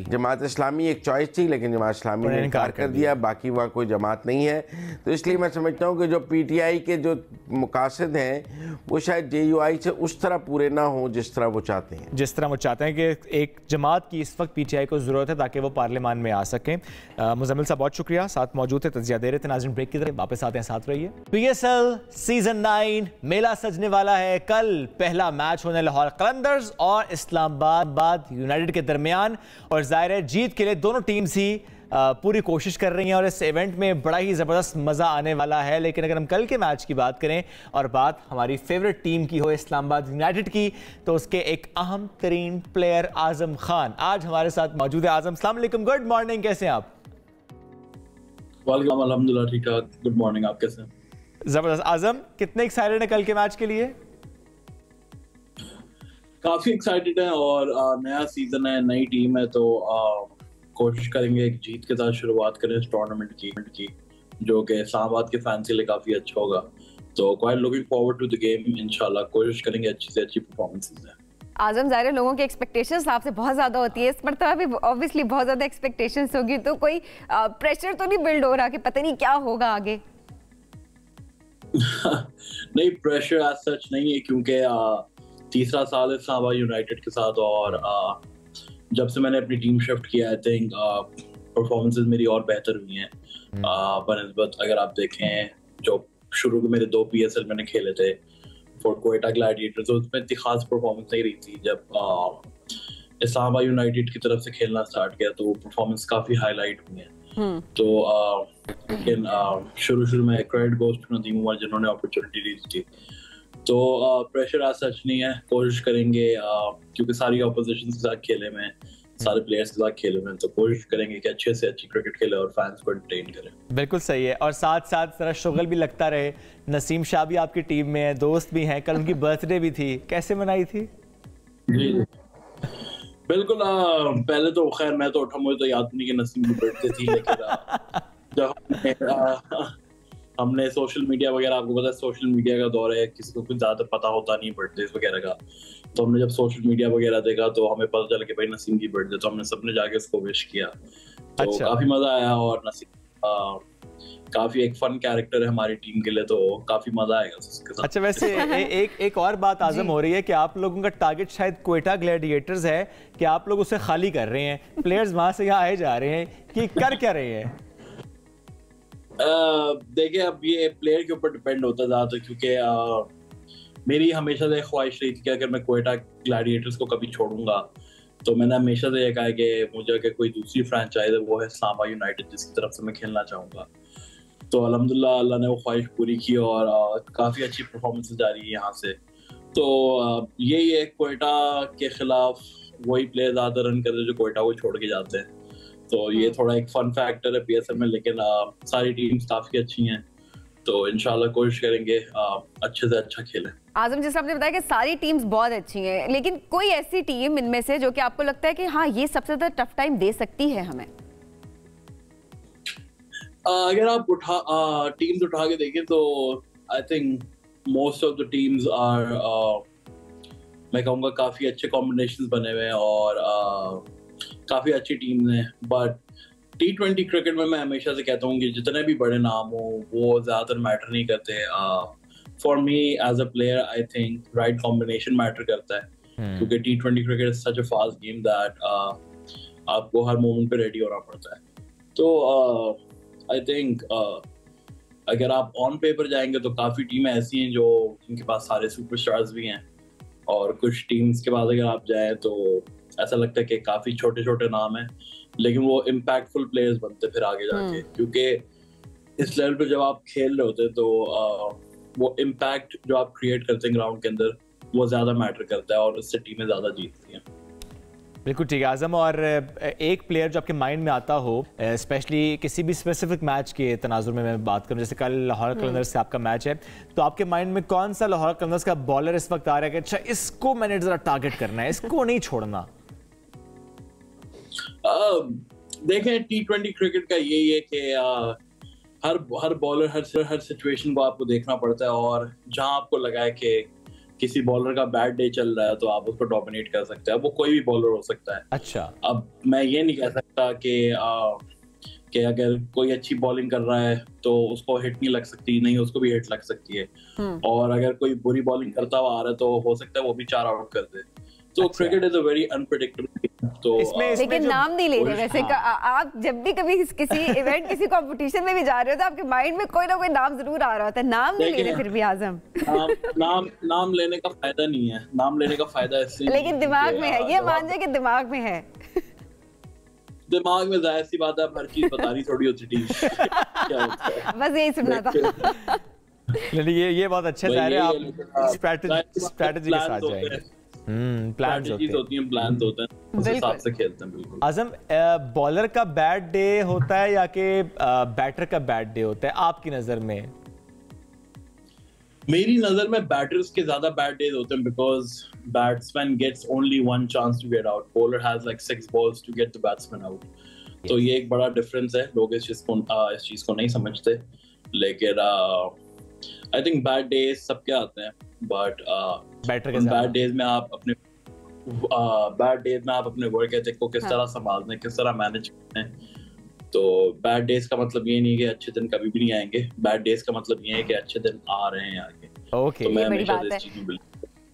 जमात इस्लामी एक चॉइस थी लेकिन जमात इस्लामी ने इनकार कर दिया, बाकी वहाँ कोई जमात नहीं है। तो इसलिए मैं समझता हूँ कि जो PTI के जो मकासद हैं वो शायद JUI से उस तरह पूरे ना हो जिस तरह वो चाहते हैं। जिस तरह वो चाहते हैं कि एक जमात की इस वक्त PTI को ज़रूरत है ताकि वो पार्लियामान में आ सकें। मुज़म्मिल साहब बहुत शुक्रिया, साथ मौजूद थे, तज़किया दे रहे थे। नाज़रीन, ब्रेक की तरफ वापस आते हैं, साथ रहिए। PSL सीजन 9 मेला सजने वाला है। कल पहला मैच होने लाहौर कलंदर्स और इस्लामाबाद यूनाइटेड के दरमियान, और जाहिर है जीत के लिए दोनों टीम्स ही पूरी कोशिश कर रही हैं और इस इवेंट में बड़ा ही ज़बरदस्त मज़ा आने वाला है। लेकिन अगर हम कल के मैच की बात करें और बात हमारी फेवरेट टीम की हो, इस्लामाबाद यूनाइटेड की, तो उसके एक अहम तरीन प्लेयर आज़म खान आज हमारे साथ मौजूद है। आज़म, अस्सलाम वालेकुम, गुड मॉर्निंग, कैसे हैं आप? वालेकुम, अल्हम्दुलिल्लाह ठीक ठाक, गुड मॉर्निंग, आप कैसे हैं? ज़बरदस्त। आज़म, कितने एक्साइटेड हैं कल के मैच के लिए? काफी एक्साइटेड है और नया सीजन है, नई टीम है, तो कोशिश करेंगे एक जीत के साथ शुरुआत करें इस टूर्नामेंट की, जो कि इस्लामाबाद के फैंस के लिए काफी अच्छा होगा। तो quite looking forward to the game. इंशाल्लाह कोशिश करेंगे अच्छी से अच्छी परफॉर्मेंसेस है। आजम, ज़ाहिर लोगों की एक्सपेक्टेशंस आपसे बहुत ज़्यादा होती है, इस मरतबा भी ऑब्वियसली बहुत ज़्यादा एक्सपेक्टेशंस होगी, तो कोई प्रेशर तो नहीं बिल्ड हो रहा कि पता नहीं क्या होगा आगे? नहीं, प्रेशर एज सच नहीं है, क्योंकि तीसरा साल है इस्लामाबाद यूनाइटेड के साथ और जब से मैंने अपनी टीम शिफ्ट किया, आई थिंक परफॉर्मेंसेस मेरी और बेहतर हुई हैं बनस्बत। अगर आप देखें जो शुरू के मेरे 2 PSL मैंने खेले थे फॉर क्वेटा ग्लैडिएटर्स, तो उसमें इतनी खास परफॉर्मेंस नहीं रही थी। जब इस्लामाबाद यूनाइटेड की तरफ से खेलना स्टार्ट किया तो परफॉर्मेंस काफी हाईलाइट हुई है। तो लेकिन शुरू में credit goes to Nadeem Umar जिन्होंने अपॉर्चुनिटी दी थी। तो प्रेशर आज सच नहीं है, कोशिश करेंगे क्योंकि सारी ऑपोजिशन के साथ खेले में, सारे प्लेयर्स के साथ खेले में, तो कोशिश करेंगे कि अच्छे से अच्छी क्रिकेट खेले और फैंस को एंटरटेन करें। बिल्कुल सही है, और साथ साथ जरा शुगल भी लगता रहे। नसीम शाह भी आपकी टीम में है, दोस्त भी हैं, कल उनकी बर्थडे भी थी, कैसे मनाई थी? जी बिल्कुल, पहले तो खैर मैं तो उठा, मुझे तो याद नहीं कि नसीम की बर्थडे थी, लेकिन जब हमने सोशल मीडिया वगैरह, आपको पता है सोशल मीडिया का दौर है, किसी को कुछ ज्यादा पता होता नहीं बर्थडे वगैरह का, तो हमने जब सोशल मीडिया वगैरह देखा तो हमें पता चला कि भाई नसीम की बर्थडे, तो हमने सबने जाके उसको विश किया। तो अच्छा। काफी मजा आया, और नसीम काफी एक फन कैरेक्टर है हमारी टीम के लिए, तो काफी मजा आएगा उसके साथ। अच्छा, वैसे एक और बात आजम हो रही है कि आप लोगों का टारगेट शायद क्वेटा ग्लैडिएटर्स है, कि आप लोग उसे खाली कर रहे हैं, प्लेयर्स वहां से यहाँ आए जा रहे हैं, कि कर क्या रहे हैं? देखिए अब ये प्लेयर के ऊपर डिपेंड होता है ज़्यादातर, क्योंकि मेरी हमेशा से ख्वाहिश रही थी कि अगर मैं क्वेटा ग्लैडिएटर्स को कभी छोड़ूंगा तो मैंने हमेशा से ये कहा है कि मुझे अगर कोई दूसरी फ्रेंचाइज है वो है इस्लामाबाद यूनाइटेड, जिसकी तरफ से मैं खेलना चाहूँगा। तो अल्हम्दुलिल्लाह अल्लाह ने वो ख्वाहिश पूरी की और काफ़ी अच्छी परफॉर्मेंसेस जा रही है यहाँ से। तो यही है, क्वेटा के खिलाफ वही प्लेयर ज़्यादा रन करते हैं जो क्वेटा को छोड़ के जाते हैं। तो ये थोड़ा एक फन फैक्टर है पीएसएल में, लेकिन सारी टीम्स काफ़ी अच्छी हैं, तो इंशाल्लाह कोशिश करेंगे अच्छे से अच्छा खेलें। आजम, जिस आपने बताया कि सारी टीम्स बहुत अच्छी हैं, लेकिन कोई ऐसी टीम इनमें से जो कि आपको लगता है कि हाँ ये सबसे ज़्यादा टफ टाइम दे सकती है हमें? अगर आप टीम्स उठा के देखें तो I think most of the teams are, मैं कहूँगा काफ़ी अच्छे कॉम्बिनेशंस बने हुए हैं और काफ़ी अच्छी टीम्स हैं। बट T20 क्रिकेट में मैं हमेशा से कहता हूँ कि जितने भी बड़े नाम हो वो ज़्यादातर मैटर नहीं करते। For me as a player I think right combination matter करता है, क्योंकि T20 cricket is such a fast game that आपको हर मोमेंट पे रेडी होना पड़ता है। तो आई थिंक अगर आप ऑन पेपर जाएंगे तो काफ़ी टीमें ऐसी हैं जो जिनके पास सारे सुपरस्टार्स भी हैं, और कुछ टीम्स के पास अगर आप जाएं तो ऐसा लगता है कि काफ़ी छोटे छोटे नाम हैं, लेकिन वो इम्पैक्टफुल प्लेयर्स बनते फिर आगे जाके, क्योंकि इस लेवल पे जब आप खेल रहे होते तो वो इम्पैक्ट जो आप क्रिएट करते हैं ग्राउंड के अंदर वो ज़्यादा मैटर करता है और इससे टीमें ज़्यादा जीतती हैं। बिल्कुल ठीक है आज़म। और एक प्लेयर जो आपके माइंड में आता हो, स्पेशली किसी भी स्पेसिफिक मैच के तनाजुर में मैं बात करूं, जैसे कल लाहौर कलंदर्स से आपका मैच है, तो आपके माइंड में कौन सा लाहौर कलंदर्स का बॉलर इस वक्त आ रहा है कि अच्छा इसको मैंने जरा टारगेट करना है, इसको नहीं छोड़ना? देखें T20 क्रिकेट का यही है कि हर बॉलर हर सिचुएशन को आपको देखना पड़ता है, और जहां आपको लगा है कि किसी बॉलर का बैड डे चल रहा है तो आप उसको डोमिनेट कर सकते हैं। वो कोई भी बॉलर हो सकता है। अच्छा, अब मैं ये नहीं कह सकता कि अगर कोई अच्छी बॉलिंग कर रहा है तो उसको हिट नहीं लग सकती, नहीं उसको भी हिट लग सकती है, और अगर कोई बुरी बॉलिंग करता हुआ आ रहा है तो हो सकता है वो भी 4 आउट कर दे। तो cricket is a very unpredictable. तो लेकिन नाम नहीं ले रहे वैसे। आप जब भी कभी किसी इवेंट किसी कंपटीशन में भी जा रहे हो तो आपके माइंड में कोई ना कोई नाम जरूर आ रहा होता है, नाम नहीं ले रहे फिर भी आजम। नाम लेने का फायदा नहीं है, नाम लेने का फायदा इसलिए, लेकिन दिमाग में है, ये मान जाए कि दिमाग में है। दिमाग में जाहिर सी बात है, हर चीज बता रही थोड़ी होती थी। बस यही सुनना था। ये बहुत अच्छा है, आप स्ट्रेटजी के साथ जाएंगे। प्लान्स होते हैं, उस हिसाब से खेलते हैं। बिल्कुल आजम, बॉलर का बैड डे होता है या कि बैटर का बैड डे होता है आपकी नजर में? मेरी नजर में बैटर्स के ज्यादा बैड डेज होते हैं, because batsman gets only one chance to get out, bowler has like 6 balls to get the batsman out. तो ये एक बड़ा डिफरेंस है, लोग इस चीज को नहीं समझते, लेकिन आई थिंक बैड डेज सबके आते हैं, बट बैड डेज में आप अपने वर्क एथिक को किस तरह संभालते हैं, किस तरह मैनेज करते हैं। तो बैड डेज का मतलब ये नहीं कि अच्छे दिन कभी भी नहीं आएंगे, बैड डेज का मतलब ये है कि अच्छे दिन आ रहे हैं आगे। ओके, तो मैं हमेशा इस चीज में।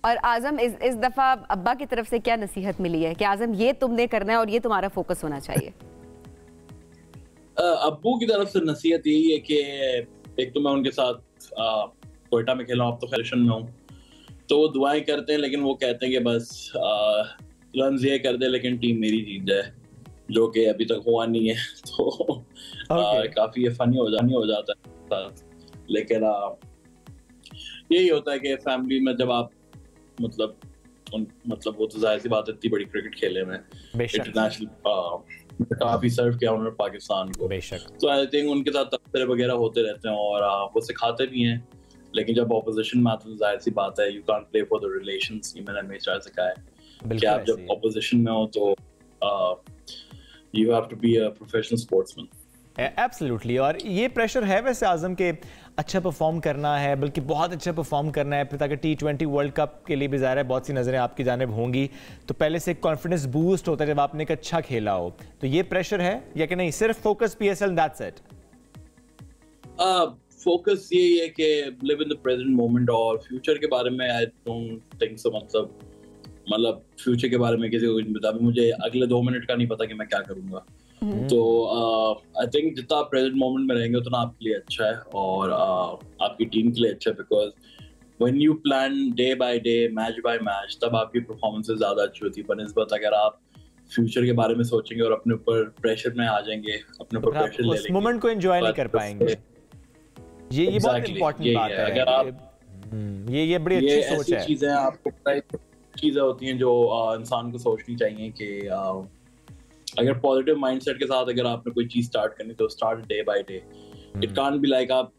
और आजम, इस दफा अब्बा की तरफ से क्या नसीहत मिली है कि आजम ये तुमने करना है और ये तुम्हारा फोकस होना चाहिए? अब्बू की तरफ से नसीहत यही है कि एक तो मैं उनके साथ क्वेटा में खेला हूँ, अब तो खैरिशन में हूँ, तो वो दुआएं करते हैं, लेकिन वो कहते हैं कि बस रन ये कर दे लेकिन टीम मेरी जीत जाए, जो कि अभी तक हुआ नहीं है। तो काफी ये फनी हो जाता है, लेकिन यही होता है कि फैमिली में जब आप मतलब वो तो जाहिर सी बात है, इतनी बड़ी क्रिकेट खेले में इंटरनेशनल काफी सर्व किया उन्होंने पाकिस्तान को, तो आई थिंक उनके साथ तबसरे वगैरह होते रहते हैं और वो सिखाते भी हैं, लेकिन जब ऑपोजिशन में आते हैं जाहिर सी बात है, you can't play for the relations. ये मैंने हमेशा सिखाया है कि आप जब ऑपोजिशन में हो तो you have to be a professional sportsman. Absolutely. और ये प्रेशर है वैसे आजम के अच्छा परफॉर्म करना है, बल्कि बहुत अच्छा परफॉर्म करना है, ताकि T20 वर्ल्ड कप के लिए भी ज़ाहिर है बहुत सी नज़रें आपकी जानिब होंगी, तो पहले से कॉन्फिडेंस बूस्ट होता है जब आपने एक अच्छा खेला हो। तो ये प्रेशर है या कि नहीं, सिर्फ focus PSL that's it? Focus यही है कि live in the present moment, और फ्यूचर के बारे में आई डोंट थिंक सो। मतलब फ्यूचर के बारे में किसी को नहीं पता, मुझे अगले 2 मिनट का नहीं पता कि मैं क्या करूंगा। तो आई थिंक जितना आप प्रेजेंट मोमेंट में रहेंगे उतना आपके लिए अच्छा है और आपकी टीम के लिए अच्छा है, because when you plan day by day, match by match, तब आपकी परफॉर्मेंसेस ज़्यादा अच्छी होती है। बनिस्बत अगर आप फ्यूचर के बारे में सोचेंगे और अपने ऊपर प्रेशर में आ जाएंगे, अपने ऊपर प्रेशर ले लेंगे, उस मोमेंट को एंजॉय नहीं कर पाएंगे। ये बहुत इंपॉर्टेंट बात है। अगर आप ये बड़ी अच्छी सोच है। चीजें आपको चीजें होती हैं जो इंसान को सोचनी चाहिए कि अगर पॉजिटिव माइंडसेट के साथ अगर आपने कोई चीज स्टार्ट करनी तो start day by day. It can't be like आप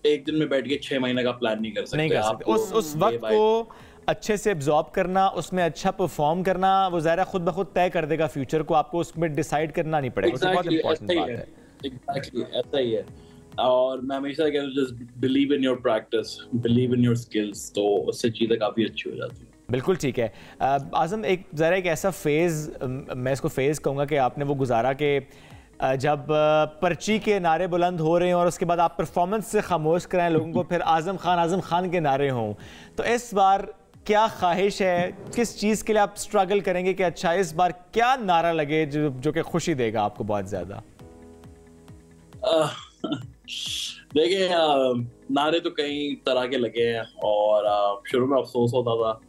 एक दिन में बैठ के 6 महीने का प्लान नहीं कर सकते। उस वक्त को अच्छे से एब्जॉर्ब करना, उसमें अच्छा परफॉर्म करना, वो ज़ाहिर खुद ब खुद तय कर देगा फ्यूचर को। आपको उसमें डिसाइड करना नहीं पड़ेगा। बहुत इंपॉर्टेंट बात है। एग्जैक्टली ऐसा ही है। और मैं हमेशा कहता हूं just believe in your practice, believe in your skills, तो उससे चीज़ें काफ़ी अच्छी हो जाती हैं। बिल्कुल ठीक है। आज़म, एक ऐसा फेज़, मैं इसको फेज़ कहूँगा, कि आपने वो गुजारा कि जब पर्ची के नारे बुलंद हो रहे हैं और उसके बाद आप परफॉर्मेंस से खामोश कराएं लोगों को, फिर आज़म खान के नारे हों, तो इस बार क्या ख्वाहिश है, किस चीज़ के लिए आप स्ट्रगल करेंगे कि अच्छा इस बार क्या नारा लगे जो कि खुशी देगा आपको बहुत ज़्यादा? देखिए, नारे तो कई तरह के लगे हैं और शुरू में अफसोस होता था,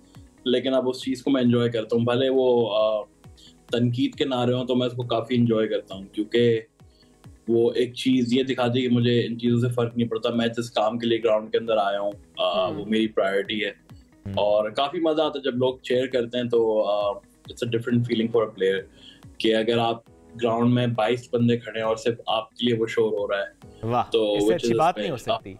लेकिन अब उस चीज़ को मैं एंजॉय करता हूँ। भले वो तनकीद के नारे हों तो मैं उसको काफ़ी एंजॉय करता हूँ, क्योंकि वो एक चीज़ ये दिखाती है कि मुझे इन चीज़ों से फ़र्क नहीं पड़ता। मैं जिस काम के लिए ग्राउंड के अंदर आया हूँ वो मेरी प्रायोरिटी है। और काफ़ी मज़ा आता है जब लोग चेयर करते हैं, तो it's a different feeling for a player कि अगर आप ग्राउंड में 22 बंदे खड़े हैं और सिर्फ आपके लिए वो शोर हो रहा है, वाह, तो इससे अच्छी बात नहीं हो सकती।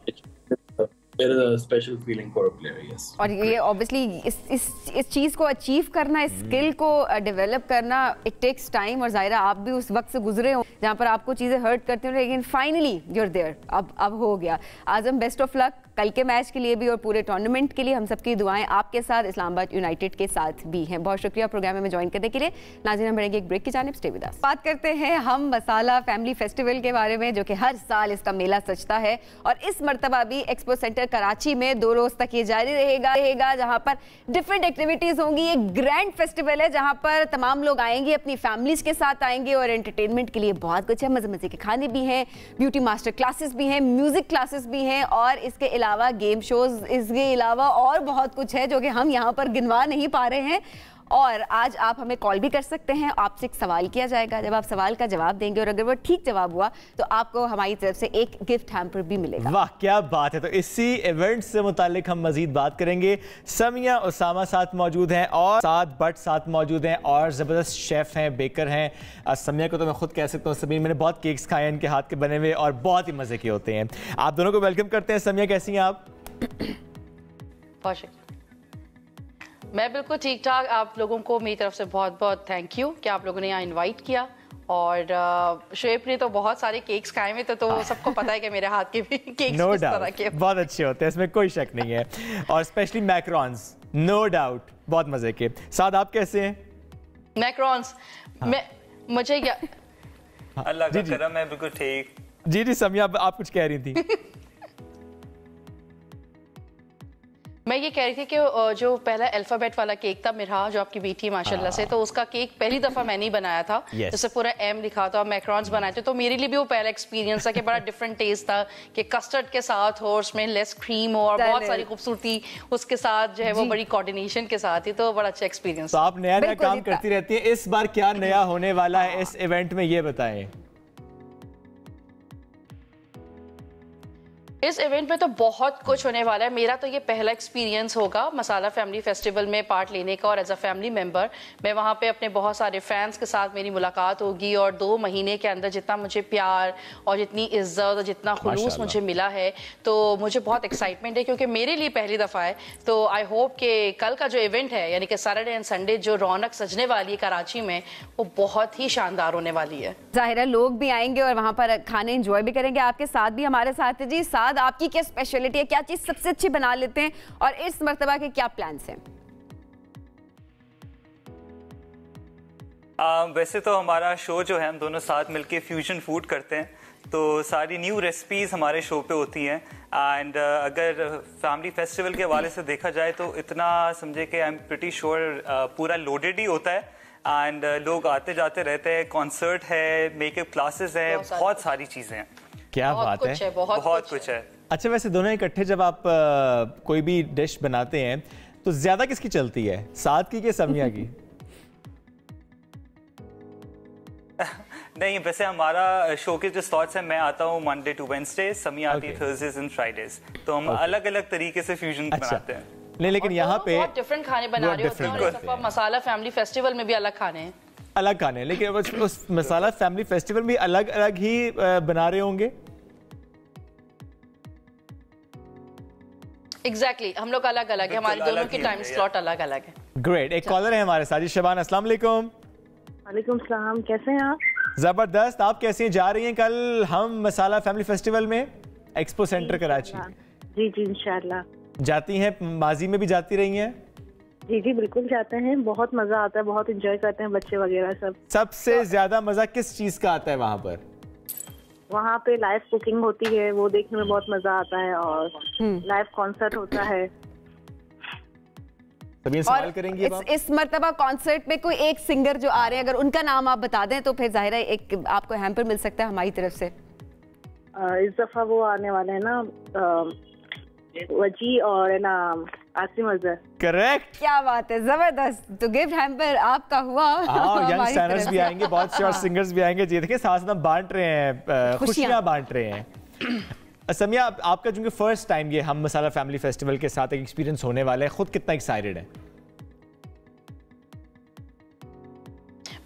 There is a special feeling for a player, yes. और ये ऑब्वियसली इस चीज़ को अचीव करना, इस स्किल को डेवलप करना, इट टेक्स टाइम। और ज़ाहिरा आप भी उस वक्त से गुजरे हो जहाँ पर आपको चीज़ें हर्ट करती हो, लेकिन फाइनली यू आर देयर। अब हो गया। आज़म, बेस्ट ऑफ लक कल के मैच के लिए भी और पूरे टूर्नामेंट के लिए। हम सबकी दुआएं आपके साथ, इस्लामाबाद यूनाइटेड के साथ भी हैं। बहुत शुक्रिया प्रोग्राम में ज्वाइन करने के लिए। नाज़रीन, हम बढ़ेंगे एक ब्रेक की जानिब। Stay with us. बात करते हैं हम मसाला फैमिली फेस्टिवल के बारे में, जो कि हर साल इसका मेला सजता है और इस मरतबा भी एक्सपो सेंटर कराची में 2 रोज तक ये जारी रहेगा, जहां पर डिफरेंट एक्टिविटीज होंगी। ये ग्रैंड फेस्टिवल है जहां पर तमाम लोग आएंगे, अपनी फैमिलीज के साथ आएंगे और एंटरटेनमेंट के लिए बहुत कुछ है। मजे के खाने भी हैं, ब्यूटी मास्टर क्लासेस भी हैं, म्यूजिक क्लासेस भी हैं और इसके अलावा गेम शोज, इसके अलावा और बहुत कुछ है जो कि हम यहाँ पर गिनवा नहीं पा रहे हैं। और आज आप हमें कॉल भी कर सकते हैं, आपसे एक सवाल किया जाएगा। जब आप सवाल का जवाब देंगे और अगर वो ठीक जवाब हुआ तो आपको हमारी तरफ से एक गिफ्ट हैम्पर भी मिलेगा। वाह, क्या बात है। तो इसी इवेंट से मुतालिक हम मजीद बात करेंगे। समिया उसामा साथ मौजूद हैं और साथ बट साथ मौजूद हैं और ज़बरदस्त शेफ़ हैं, बेकर हैं। समिया को तो मैं खुद कह सकता हूँ, समीर, मैंने बहुत केक्स खाए हैं इनके हाथ के बने हुए और बहुत ही मज़े के होते हैं। आप दोनों को वेलकम करते हैं। समिया, कैसी हैं आप? बहुत शुक्रिया, मैं बिल्कुल ठीक ठाक। आप लोगों को मेरी तरफ से बहुत बहुत थैंक यू कि आप लोगों ने यहाँ इनवाइट किया। और शुएब ने तो बहुत सारे केक्स खाए हुए थे, तो सबको पता है कि मेरे हाथ के भी केक्स नो किस तरह डाउट के बहुत अच्छे होते हैं, इसमें कोई शक नहीं है। और स्पेशली मैक्रॉन्स, नो डाउट बहुत मजे के। साथ आप कैसे हैं? मैक्रॉन्स, मुझे क्या अल्लाह का करम है, बिल्कुल ठीक। जी समिया, आप कुछ कह रही थी? मैं ये कह रही थी कि जो पहला अल्फाबेट वाला केक था मिरहा, जो आपकी बेटी माशाल्लाह से, तो उसका केक पहली दफ़ा मैंने ही बनाया था। जैसे पूरा एम लिखा था, मैक्रॉन्स बनाए थे, तो मेरे लिए भी वो पहला एक्सपीरियंस था कि बड़ा डिफरेंट टेस्ट था कि कस्टर्ड के साथ हो, उसमें लेस क्रीम हो और बहुत सारी खूबसूरती उसके साथ जो है वो बड़ी कोऑर्डिनेशन के साथ ही, तो बड़ा अच्छा एक्सपीरियंस। तो आप नया काम करती रहती है, इस बार क्या नया होने वाला है इस इवेंट में, ये बताएं। इस इवेंट में तो बहुत कुछ होने वाला है। मेरा तो ये पहला एक्सपीरियंस होगा मसाला फैमिली फेस्टिवल में पार्ट लेने का और एज अ फैमिली मेंबर मैं वहाँ पे अपने बहुत सारे फैंस के साथ मेरी मुलाकात होगी और 2 महीने के अंदर जितना मुझे प्यार और जितनी इज्जत और जितना खुलूस मुझे मिला है, तो मुझे बहुत एक्साइटमेंट है क्योंकि मेरे लिए पहली दफ़ा है। तो आई होप कि कल का जो इवेंट है, यानी कि सैटरडे एंड संडे जो रौनक सजने वाली है कराची में, वो बहुत ही शानदार होने वाली है। ज़ाहिर है लोग भी आएंगे और वहाँ पर खाने एंजॉय भी करेंगे। आपके साथ भी हमारे साथ है जी। साथ आपकी क्या स्पेशलिटी है, क्या चीज सबसे अच्छी बना लेते हैं और इस मर्तबा के क्या प्लान्स हैं? वैसे तो हमारा शो जो है, हम दोनों साथ मिलके फ्यूजन फूड करते हैं, तो सारी न्यू रेसिपीज़ हमारे शो पे होती हैं। एंड अगर फैमिली फेस्टिवल के हवाले से देखा जाए तो इतना समझे कि आई एम प्रिटी श्योर पूरा लोडेड ही होता है। एंड लोग आते जाते रहते हैं, कॉन्सर्ट है, मेकअप क्लासेस है, बहुत सारी चीजें हैं। क्या बात है, बहुत कुछ है। अच्छा, वैसे दोनों इकट्ठे जब आप कोई भी डिश बनाते हैं तो ज्यादा किसकी चलती है, साद की कि समिया की? नहीं, वैसे हमारा शो के जो स्लॉट्स हैं, मैं आता हूँ मंडे टू वेडनेसडे, समिया आती है थर्सडेज एंड फ्राइडेज, तो हम अलग अलग तरीके से फ्यूजन बनाते हैं। नहीं, लेकिन यहाँ पे बहुत डिफरेंट खाने बना रहे होते हैं, और इस दफा मसाला फैमिली फेस्टिवल में भी अलग खाने हैं, अलग खाने, लेकिन उस मसाला फैमिली फेस्टिवल में अलग अलग ही बना रहे होंगे। एग्जैक्टली, हम लोग अलग अलग है, हमारे दोनों की टाइम स्लॉट अलग अलग है। ग्रेट, एक कॉलर है हमारे साथ, शबाना, अस्सलाम वालेकुम। वालेकुम सलाम, कैसे हैं आप? जबरदस्त, आप कैसे हैं? जा रही हैं कल हम मसाला फैमिली फेस्टिवल में, एक्सपो सेंटर कराची? जी जी इंशाल्लाह। जाती हैं, माजी में भी जाती रही हैं? जी जी बिल्कुल जाते हैं, बहुत मजा आता है, बहुत एंजॉय करते हैं बच्चे वगैरह सब। सबसे ज्यादा मजा किस चीज का आता है वहाँ पर? वहाँ पे लाइव कुकिंग होती है, वो देखने में बहुत मजा आता है, और लाइव कॉन्सर्ट होता है। सवाल करेंगी इस मर्तबा कॉन्सर्ट में कोई एक सिंगर जो आ रहे हैं, अगर उनका नाम आप बता दें तो फिर जाहिर है एक आपको हैम्पर मिल सकता है हमारी तरफ से। इस दफा वो आने वाले हैं ना, वजी और ना आसिम अजहर। करेक्ट, क्या बात है, जबरदस्त। तो गिफ्ट हैम्पर आपका हुआ। यंग स्टारर्स भी आएंगे, बहुत से और सिंगर्स भी आएंगे। जी देखिए, साथ साथ बांट रहे हैं, खुशियां बांट रहे हैं। समिया, आपका चूंकि फर्स्ट टाइम ये हम मसाला फैमिली फेस्टिवल के साथ एक एक्सपीरियंस होने वाला है, खुद कितना एक्साइटेड है?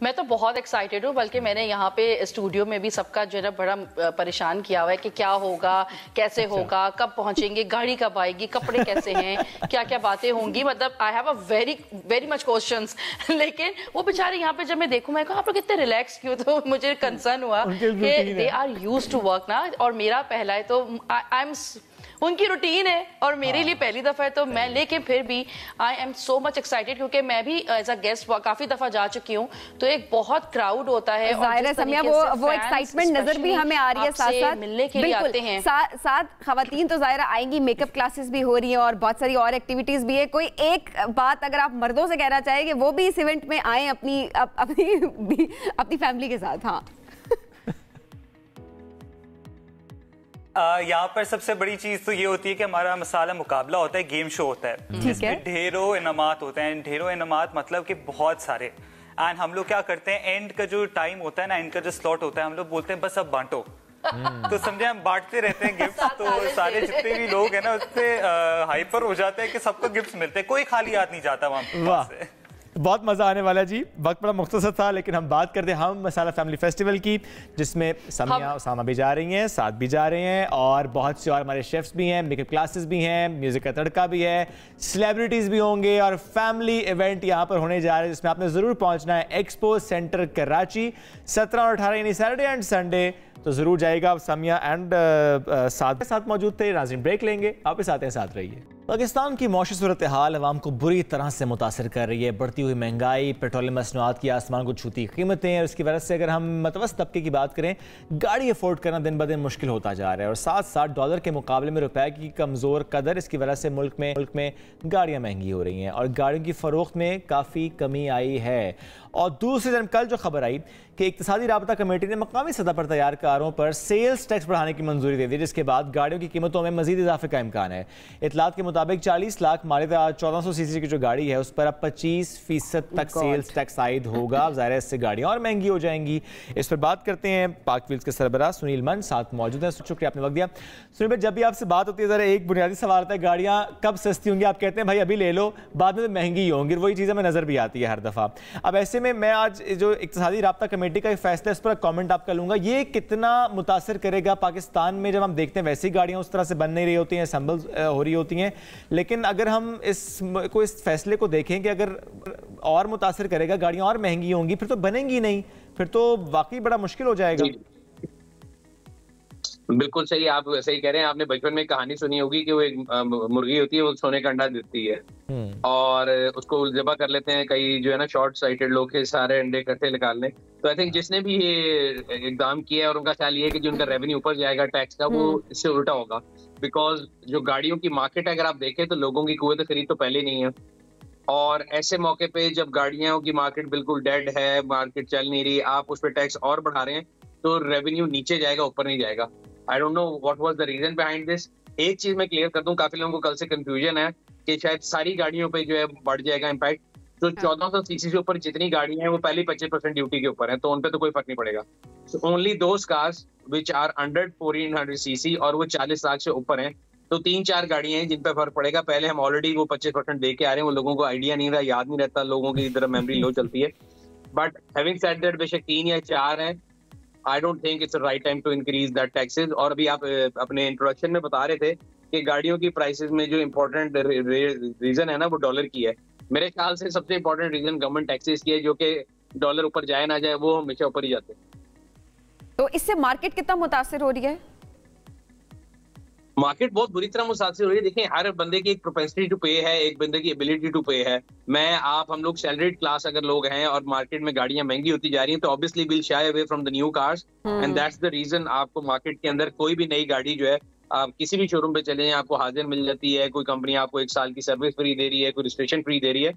मैं तो बहुत एक्साइटेड हूँ, बल्कि मैंने यहाँ पे स्टूडियो में भी सबका जो है ना बड़ा परेशान किया हुआ है कि क्या होगा, कैसे होगा, कब पहुँचेंगे, गाड़ी कब आएगी, कपड़े कैसे हैं, क्या क्या बातें होंगी। मतलब I have a very much questions. लेकिन वो बेचारे यहाँ पे जब मैं देखूँ, मैं कहा आप लोग कितने रिलैक्स क्यों, तो मुझे कंसर्न हुआ कि they are used to work ना, और मेरा पहला है तो आई एम, उनकी रूटीन है और मेरे लिए पहली दफा है, तो मैं लेकिन फिर भी I am so much excited, क्योंकि मैं भी एज अ गेस्ट काफी दफा जा चुकी हूँ, तो एक बहुत क्राउड होता है, और समिया वो एक्साइटमेंट नजर भी हमें आ रही है, साथ साथ मिलने के लिए आते हैं, साथ खवातीन तो जाहिर आएंगी, मेकअप क्लासेस भी हो रही हैं और बहुत सारी और एक्टिविटीज भी है। कोई एक बात अगर आप मर्दों से कहना चाहेंगे, वो भी इस इवेंट में आए अपनी फैमिली के साथ। हाँ, यहाँ पर सबसे बड़ी चीज तो ये होती है कि हमारा मसाला मुकाबला होता है, गेम शो होता है, जिसमें ढेरों इनामात होते हैं। ढेरों इनामात मतलब कि बहुत सारे। एंड हम लोग क्या करते हैं, एंड का जो टाइम होता है ना, एंड का जो स्लॉट होता है, हम लोग बोलते हैं बस अब बांटो। तो समझे, हम बांटते रहते हैं गिफ्ट, तो सारे जितने भी लोग हैं ना उससे हाइपर हो जाते हैं कि सबको गिफ्ट मिलते हैं, कोई खाली हाथ नहीं जाता वहां से। बहुत मजा आने वाला है जी। वक्त बड़ा मुख्तसर था, लेकिन हम बात करते हैं हम मसाला फैमिली फेस्टिवल की, जिसमें समिया उसामा भी जा रही हैं, साथ भी जा रहे हैं, और बहुत से और हमारे शेफ्स भी हैं, मेकअप क्लासेस भी हैं, म्यूजिक का तड़का भी है, सेलिब्रिटीज भी होंगे, और फैमिली इवेंट यहाँ पर होने जा रहे हैं, जिसमें आपने जरूर पहुंचना है। एक्सपो सेंटर कराची 17 और 18 यानी सैटरडे एंड संडे, तो जरूर जाएगा। समिया एंड साथ मौजूद थे। नाज़रीन, ब्रेक लेंगे, वापस आते हैं, साथ रहिए। पाकिस्तान की मौसमी सूरत हाल अवाम को बुरी तरह से मुतासर कर रही है। बढ़ती हुई महंगाई, पेट्रोलियम मसनूआत की आसमान को छूती कीमतें, और इसकी वजह से अगर हम मतवसत तबके की बात करें, गाड़ी अफोर्ड करना दिन ब दिन मुश्किल होता जा रहा है, और साथ साथ डॉलर के मुकाबले में रुपए की कमज़ोर कदर, इसकी वजह से मुल्क में गाड़ियाँ महंगी हो रही हैं और गाड़ियों की फ़रोख्त में काफ़ी कमी आई है। और दूसरी तरफ कल जो खबर आई कि इक़्तिसादी राबता कमेटी ने मकामी सतह पर तैयार कारों पर सेल्स टैक्स बढ़ाने की मंजूरी दे दी, जिसके बाद गाड़ियों की कीमतों में मजीद इजाफे का इम्कान है। इतलात के मुताबिक 40 लाख मालिदा 1400 सीसी की जो गाड़ी है, उस पर अब 25% तक सेल्स टैक्स आयद होगा। ज़ाहिर है इससे गाड़ियाँ और महंगी हो जाएंगी। इस पर बात करते हैं पाक व्हील्स के सरबराह सुनील मन साथ मौजूद हैं। शुक्रिया, आपने वक्त दिया। सुनील भाई, जब भी आपसे बात होती है, ज़रा एक बुनियादी सवाल आता है, गाड़ियाँ कब सस्ती होंगी? आप कहते हैं भाई अभी ले लो, बाद में तो महंगी होंगी, वही चीज़ हमें नज़र भी आती है हर दफ़ा। अब ऐसे में मैं आज जो इक़्तिसादी राबता कमेटी का फैसला है, इस पर कमेंट आपका लूंगा, ये कितना मुतासर करेगा पाकिस्तान में? जब हम देखते हैं वैसी गाड़ियां उस तरह से बन नहीं रही होती हैं, असम्बल हो रही होती हैं, लेकिन अगर हम इस फैसले को देखें कि अगर और मुतासर करेगा, गाड़ियां और महंगी होंगी, फिर तो बनेंगी नहीं, फिर तो वाकई बड़ा मुश्किल हो जाएगा। बिल्कुल सही, आप सही कह रहे हैं। आपने बचपन में कहानी सुनी होगी कि वो एक मुर्गी होती है, वो सोने का अंडा देती है और उसको ज़िबा कर लेते हैं कई जो है ना शॉर्ट साइटेड लोग के सारे अंडे इकट्ठे निकालने। तो आई थिंक जिसने भी ये इकदाम किया है और उनका ख्याल ये है कि जो उनका रेवेन्यू ऊपर जाएगा टैक्स का, वो इससे उल्टा होगा। बिकॉज जो गाड़ियों की मार्केट है, अगर आप देखें तो लोगों की कुव्वत खरीद तो पहले नहीं है, और ऐसे मौके पे जब गाड़ियों की मार्केट बिल्कुल डेड है, मार्केट चल नहीं रही, आप उस पर टैक्स और बढ़ा रहे हैं तो रेवेन्यू नीचे जाएगा, ऊपर नहीं जाएगा। I don't know what was the reason behind this. एक चीज मैं क्लियर कर दूं, काफी लोगों को कल से कंफ्यूजन है कि शायद सारी गाड़ियों पे जो है बढ़ जाएगा इम्पैक्ट। तो 1400 सीसी से ऊपर जितनी गाड़ियां हैं वो पहले 25% ड्यूटी के ऊपर है, तो उन पे तो कोई फर्क नहीं पड़ेगा। So only those cars which are under 1400 CC और वो 40 लाख से ऊपर हैं, तो 3-4 गाड़ियां हैं जिन पे फर्क पड़ेगा। पहले हम ऑलरेडी वो 25% दे के आ रहे हैं, वो लोगों को आइडिया नहीं रहा, याद नहीं रहता, लोगों की तरह मेमोरी लो चलती है। बट हैविंग सेड दैट, बेशक 3 या 4 हैं, I don't think it's the right time to increase that taxes. और अभी आप अपने इंट्रोडक्शन में बता रहे थे कि गाड़ियों की प्राइसेस में जो इम्पोर्टेंट रीजन है ना वो डॉलर की है। मेरे ख्याल से सबसे इम्पोर्टेंट रीजन गवर्नमेंट टैक्सेस की है, जो कि डॉलर ऊपर जाए ना जाए वो हमेशा ऊपर ही जाते हैं। तो इससे मार्केट कितना मुतासिर हो रही है? मार्केट बहुत बुरी तरह मुतासिर हो रही है। देखिए, हर बंदे की एक प्रोपेंसिटी टू पे है, एक बंदे की एबिलिटी टू पे है। मैं, आप, हम लोग सैलरीड क्लास अगर लोग हैं और मार्केट में गाड़ियां महंगी होती जा रही हैं तो obviously will shy away from the new cars, and that's the reason आपको मार्केट के अंदर कोई भी नई गाड़ी जो है, आप किसी भी शोरूम पे चले जाएं आपको हाजिर मिल जाती है। कोई कंपनी आपको 1 साल की सर्विस फ्री दे रही है, कोई रजिस्ट्रेशन फ्री दे रही है।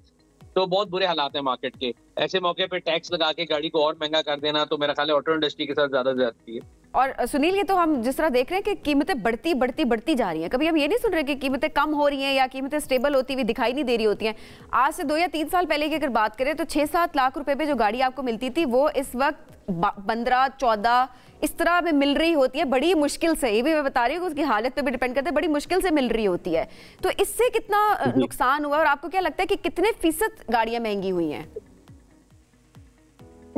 तो बहुत बुरे हालात हैं मार्केट के। ऐसे मौके पे टैक्स लगा के गाड़ी को और महंगा कर देना तो मेरा ख्याल है ऑटो इंडस्ट्री के साथ ज्यादा ज्यादती है। और सुनील, ये तो हम जिस तरह देख रहे हैं कि कीमतें बढ़ती जा रही हैं, कभी हम ये नहीं सुन रहे कि कीमतें कम हो रही हैं या कीमतें स्टेबल होती हुई दिखाई नहीं दे रही होती हैं। आज से 2 या 3 साल पहले की अगर बात करें तो 6-7 लाख रुपए पे जो गाड़ी आपको मिलती थी वो इस वक्त 15-14 इस तरह में मिल रही होती है, बड़ी मुश्किल से। ये भी मैं बता रही हूँ, उसकी हालत पे भी डिपेंड करता है, बड़ी मुश्किल से मिल रही होती है। तो इससे कितना नुकसान हुआ और आपको क्या लगता है कि कितने फीसद गाड़ियां महंगी हुई हैं?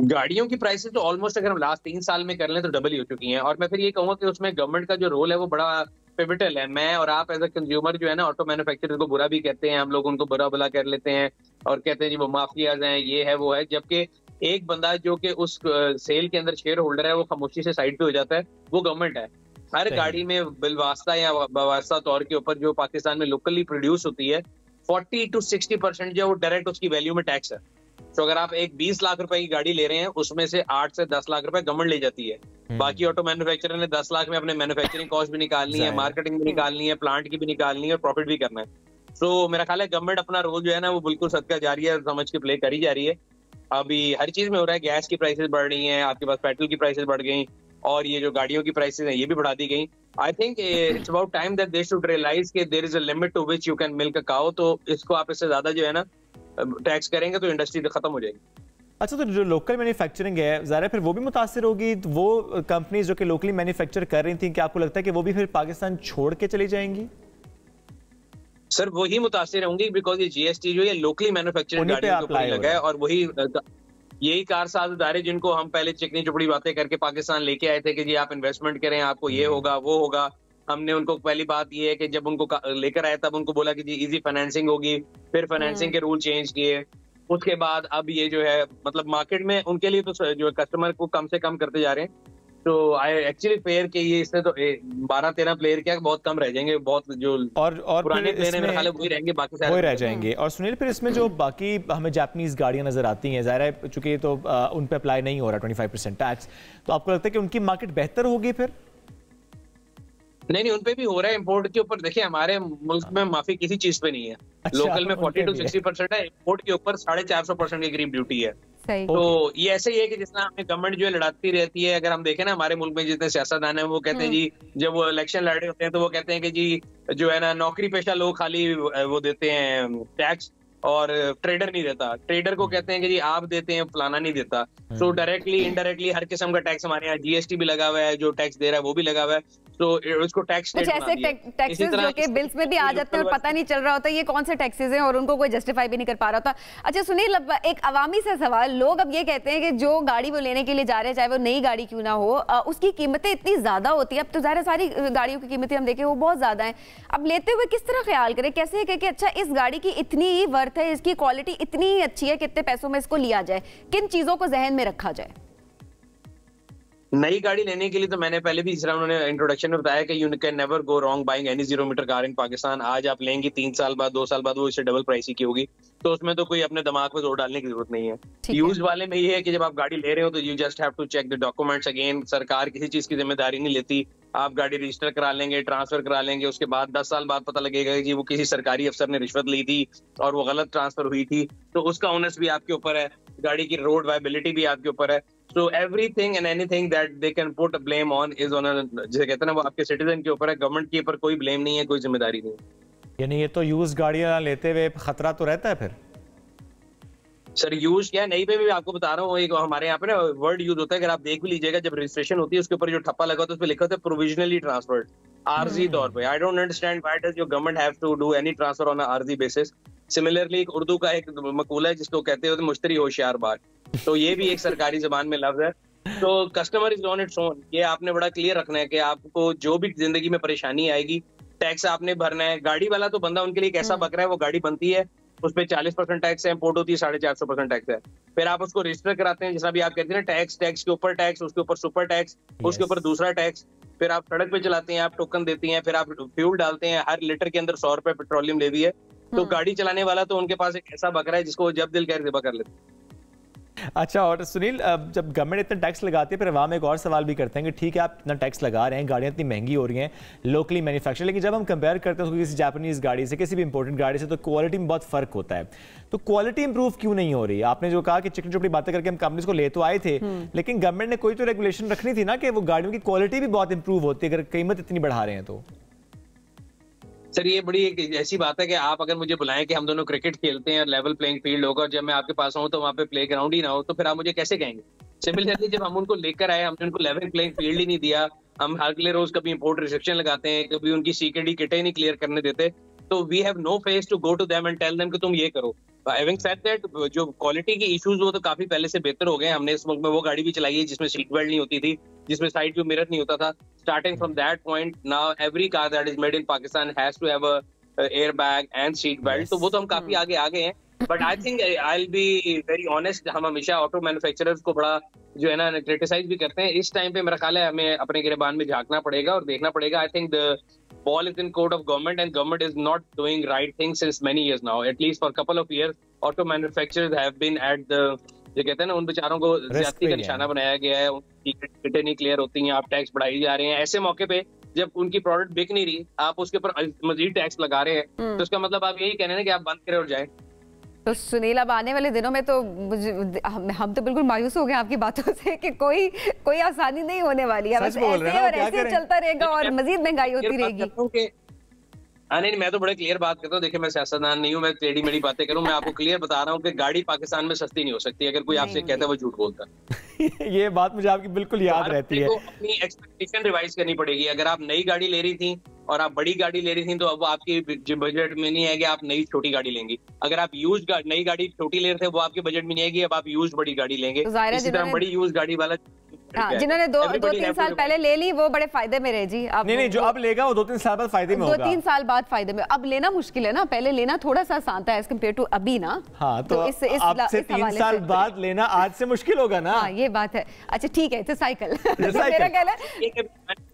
गाड़ियों की प्राइसेस तो ऑलमोस्ट अगर हम लास्ट 3 साल में कर लें तो डबल ही हो चुकी हैं। और मैं फिर ये कहूंगा कि उसमें गवर्नमेंट का जो रोल है वो बड़ा पिवटल है। मैं और आप एज अ कंज्यूमर जो है ना, ऑटो मैन्युफैक्चरर को बुरा भी कहते हैं, हम लोग उनको बुरा भला कर लेते हैं और कहते हैं जी वो माफियाज हैं, ये है वो है। जबकि एक बंदा जो कि उस सेल के अंदर शेयर होल्डर है वो खामोशी से साइड पे हो जाता है, वो गवर्नमेंट है। हर गाड़ी में बिलवास्ता या बवास्ता तौर के ऊपर जो पाकिस्तान में लोकली प्रोड्यूस होती है 40 to 60% जो वो डायरेक्ट उसकी वैल्यू में टैक्स है। तो अगर आप एक 20 लाख रुपए की गाड़ी ले रहे हैं उसमें से 8 से 10 लाख रुपए गवर्नमेंट ले जाती है। बाकी ऑटो मैन्युफैक्चरर ने 10 लाख में अपने मैन्युफैक्चरिंग कॉस्ट भी निकालनी है, मार्केटिंग भी निकालनी है, प्लांट की भी निकालनी है और प्रॉफिट भी करना है। तो मेरा ख्याल है गवर्नमेंट अपना रोल जो है ना वो बिल्कुल सदका जारी है समझ के प्ले करी जा रही है। अभी हर चीज में हो रहा है, गैस की प्राइसेस बढ़ रही हैं, आपके पास पेट्रोल की प्राइसेस बढ़ गई और ये जो गाड़ियों की प्राइसेस हैं ये भी बढ़ा दी गई। I think it's about time that they should realise कि there is a limit to which you can milk a cow. तो इसको आप इससे ज्यादा जो है ना टैक्स करेंगे तो इंडस्ट्री तो खत्म हो जाएगी। अच्छा, तो जो लोकल मैन्युफैक्चरिंग है ज़ाहिर फिर वो भी मुतासिर होगी। तो वो कंपनीज जो कि लोकली मैन्युफैक्चर कर रही थी, क्या आपको लगता है कि वो भी फिर पाकिस्तान छोड़ के चली जाएंगी? सर वही मुतासिर होंगी बिकॉज ये जीएसटी जो है लोकली मैन्युफैक्चरिंग गाड़ियों के ऊपर लगा है और वही यही कारसाज इदारे जिनको हम पहले चिकनी चुपड़ी बातें करके पाकिस्तान लेके आए थे कि जी आप इन्वेस्टमेंट करें, आपको ये होगा वो होगा। हमने उनको पहली बात ये है कि जब उनको लेकर आए तब उनको बोला कि जी इजी फाइनेंसिंग होगी, फिर फाइनेंसिंग के रूल चेंज किए। उसके बाद अब ये जो है मतलब मार्केट में उनके लिए तो जो कस्टमर को कम से कम करते जा रहे हैं। तो आई एक्चुअली फेयर के ये इससे तो 12-13 प्लेयर क्या बहुत कम रह जाएंगे, बहुत जो और पुराने प्लेयर हैं मेरे ख्याल वही रहेंगे, बाकी सारे वही रह जाएंगे। और सुनील, फिर इसमें जो बाकी हमें जापानीज गाड़ियां नजर आती हैं, ज़ाहिर है चूंकि तो उन पे अप्लाई नहीं हो रहा 25% टैक्स, तो आपको लगता है कि उनकी मार्केट बेहतर होगी फिर? नहीं, उन पे भी हो रहा है इम्पोर्ट के ऊपर। देखिए हमारे मुल्क में माफी किसी चीज पे नहीं है। अच्छा, लोकल में 40 to 60% है, इम्पोर्ट के ऊपर 450% की करीब ड्यूटी है। तो ये ऐसे ही है कि जिस तरह हमें गवर्नमेंट जो है लड़ाती रहती है। अगर हम देखें ना हमारे मुल्क में जितने सियासतदान हैं वो कहते हैं जी, जब वो इलेक्शन लड़ रहे होते हैं तो वो कहते हैं कि जी जो है ना नौकरी पेशा लोग खाली वो देते हैं टैक्स और ट्रेडर नहीं देता। ट्रेडर को कहते हैं कि जी आप देते हैं, फलाना नहीं देता। तो डायरेक्टली इनडायरेक्टली हर किस्म का टैक्स हमारे यहाँ जीएसटी भी लगा हुआ है, जो टैक्स दे रहा है वो भी लगा हुआ है। तो उसको टैक्स कुछ ऐसे टैक्सेस जो कि बिल्स में भी आ जाते हैं और पता नहीं चल रहा होता ये कौन से टैक्सेस हैं और उनको कोई जस्टिफाई भी नहीं कर पा रहा होता। अच्छा सुनील, एक अवामी सा सवाल, लोग अब ये कहते हैं कि जो गाड़ी वो लेने के लिए जा रहे हैं चाहे वो नई गाड़ी क्यों ना हो, उसकी कीमतें इतनी ज्यादा होती है। अब तो ज़ाहिर सारी गाड़ियों की कीमतें हम देखें वो बहुत ज्यादा है। अब लेते हुए किस तरह ख्याल करें, कैसे है कि अच्छा इस गाड़ी की इतनी ही वर्थ है, इसकी क्वालिटी इतनी ही अच्छी है, कितने पैसों में इसको लिया जाए, किन चीजों को जहन में रखा जाए? नई गाड़ी लेने के लिए तो मैंने पहले भी जिस तरह उन्होंने इंट्रोडक्शन में बताया कि you can never go wrong buying any 0 meter car in Pakistan. आज आप लेंगी 3 साल बाद 2 साल बाद वो इससे डबल प्राइस की होगी, तो उसमें तो कोई अपने दिमाग पे जोर डालने की जरूरत नहीं है। यूज वाले में ये है कि जब आप गाड़ी ले रहे हो तो you just have to check the documents again. सरकार किसी चीज की जिम्मेदारी नहीं लेती, आप गाड़ी रजिस्टर करा लेंगे, ट्रांसफर करा लेंगे, उसके बाद 10 साल बाद पता लगेगा कि वो किसी सरकारी अफसर ने रिश्वत ली थी और वो गलत ट्रांसफर हुई थी, तो उसका ओनस भी आपके ऊपर है, गाड़ी की रोड वायबिलिटी भी आपके ऊपर है। So everything and anything that they can put a blame on is on, जैसे कहते हैं ना, वो आपके सिटीजन के ऊपर है, गवर्नमेंट के ऊपर कोई ब्लेम नहीं है, कोई जिम्मेदारी नहीं है। यानी ये तो यूज गाड़ियां लेते हुए खतरा तो रहता है फिर? सर यूज क्या है, नहीं पे भी आपको बता रहा हूँ, एक हमारे यहाँ पे ना वर्ड यूज होता है, अगर आप देख भी लीजिएगा, जब रजिस्ट्रेशन होती है उसके ऊपर जो ठप्पा लगा होता है उस पर लिखा होता है प्रोविजनली ट्रांसफर्ड, आरजी तौर पे। I don't understand why does your government have to do any transfer on आरजी बेसिस। सिमिलरली एक उर्दू का एक मकूला है जिसको कहते हैं मुश्तरी होशियार बात, तो ये भी एक सरकारी जबान में लफ्ज है। तो customer is on its own, ये आपने बड़ा क्लियर रखना है कि आपको जो भी जिंदगी में परेशानी आएगी, टैक्स आपने भरना है। गाड़ी वाला तो बंदा उनके लिए कैसा बक रहा है, वो गाड़ी बनती है, उस पर 40% टैक्स है, इम्पोर्ट होती है 450% टैक्स है, फिर आप उसको रजिस्टर कराते हैं, जैसा भी आप कहते हैं ना, टैक्स के ऊपर टैक्स, उसके ऊपर सुपर टैक्स, उसके ऊपर दूसरा टैक्स, फिर आप सड़क पे चलाते हैं, आप टोकन देती हैं, फिर आप फ्यूल डालते हैं, हर लीटर के अंदर 100 रुपए पेट्रोलियम लेवी है। तो गाड़ी चलाने वाला तो उनके पास एक ऐसा बकरा है जिसको जब दिल कहे ज़िबा कर लेते हैं। अच्छा, और सुनील, जब गवर्नमेंट इतना टैक्स लगाती है, फिर अवाम एक और सवाल भी करते हैं कि ठीक है आप इतना टैक्स लगा रहे हैं, गाड़ियाँ इतनी महंगी हो रही हैं, लोकली मैन्युफैक्चर, लेकिन जब हम कंपेयर करते हैं तो किसी जापानीज़ गाड़ी से, किसी भी इंपोर्टेड गाड़ी से, तो क्वालिटी में बहुत फ़र्क होता है। तो क्वालिटी इंप्रूव क्यों नहीं हो रही? आपने जो कहा कि चिकनी चुपड़ी बातें करके हम कंपनीज को ले तो आए थे, लेकिन गवर्नमेंट ने कोई तो रेगुलेशन रखनी थी ना कि वो गाड़ियों की क्वालिटी भी बहुत इंप्रूव होती है अगर कीमत इतनी बढ़ा रहे हैं तो। सर ये बड़ी एक ऐसी बात है कि आप अगर मुझे बुलाएं कि हम दोनों क्रिकेट खेलते हैं और लेवल प्लेइंग फील्ड होगा, और जब मैं आपके पास आऊं तो वहाँ पे प्ले ग्राउंड ही ना हो, तो फिर आप मुझे कैसे कहेंगे? सिमिलरली जब हम उनको लेकर आए, हमने उनको लेवल प्लेइंग फील्ड ही नहीं दिया, हम अगले रोज कभी इंपोर्ट रिस्ट्रिक्शन लगाते हैं, कभी उनकी सीकेडी किटें नहीं क्लियर करने देते, तो we have no face to go to them and tell them कि तुम ये करो। हैविंग सेड दैट, जो क्वालिटी के इश्यूज वो तो काफी पहले से बेहतर हो गए। हमने इस मुल्क में वो गाड़ी भी चलाई है जिसमें सीट बेल्ट नहीं होती थी, जिसमें साइड व्यू मिरर नहीं होता था। Starting from that point, now every car that is made in Pakistan has to have air bag and seat belt, तो वो तो हम काफी आगे आ गए हैं। But I think I will be very honest, हम हमेशा ऑटो मैन्युफैक्चरर्स को बड़ा जो है ना क्रिटिसाइज भी करते हैं। इस टाइम पे मेरा ख्याल है हमें अपने गिरबान में झांकना पड़ेगा और देखना पड़ेगा। I think the ball is in court of government and government is not doing right things since many years now, at least for a couple of years auto manufacturers have been at the, जो कहते हैं ना, उन बेचारों को ज्यादती का निशाना बनाया गया है, उनकी टिकटें नहीं क्लियर होती हैं, आप टैक्स बढ़ाई जा रहे हैं। ऐसे मौके पे जब उनकी प्रोडक्ट बिक नहीं रही, आप उसके ऊपर मजीद टैक्स लगा रहे हैं, तो इसका मतलब आप यही कहने हैं कि आप बंद करें और जाएं। तो सुनील, अब आने वाले दिनों में तो हम तो बिल्कुल मायूस हो गए आपकी बातों से कि कोई आसानी नहीं होने वाली है, बस ऐसे और ऐसे चलता रहेगा और मजीद महंगाई होती रहेगी। नहीं, मैं तो बड़े क्लियर बात करता हूँ। देखिए, मैं सियासतदान नहीं हूँ, मैं टेढ़ी मेढ़ी बातें करूँ। मैं आपको क्लियर बता रहा हूँ कि गाड़ी पाकिस्तान में सस्ती नहीं हो सकती। अगर कोई आपसे कहता है वो झूठ बोलता है। ये बात मुझे आपकी बिल्कुल याद रहती है। अपनी एक्सपेक्टेशन रिवाइज करनी पड़ेगी। अगर आप नई गाड़ी ले रही थी और आप बड़ी गाड़ी ले रही थी, तो अब आपकी बजट में नहीं है कि आप नई छोटी गाड़ी लेंगी। अगर आप यूज नई गाड़ी छोटी ले रहे थे, वो आपके बजट में नहीं आएगी, अब आप यूज बड़ी गाड़ी लेंगे। इसी तरह बड़ी यूज गाड़ी वाला, जिन्होंने 2-3 साल पहले ले ली वो बड़े फायदे में रहे जी। अब नहीं, जो अब लेगा वो 2-3 साल बाद फायदे में होगा। 2-3 साल बाद फायदे में। अब लेना मुश्किल है ना, पहले लेना थोड़ा सा आसान था एज कम्पेयर टू अभी ना। हाँ, तो आपसे 3 साल बाद लेना आज से मुश्किल होगा ना। हाँ, ये बात है। अच्छा ठीक है, तो साइकिल मेरा कहना है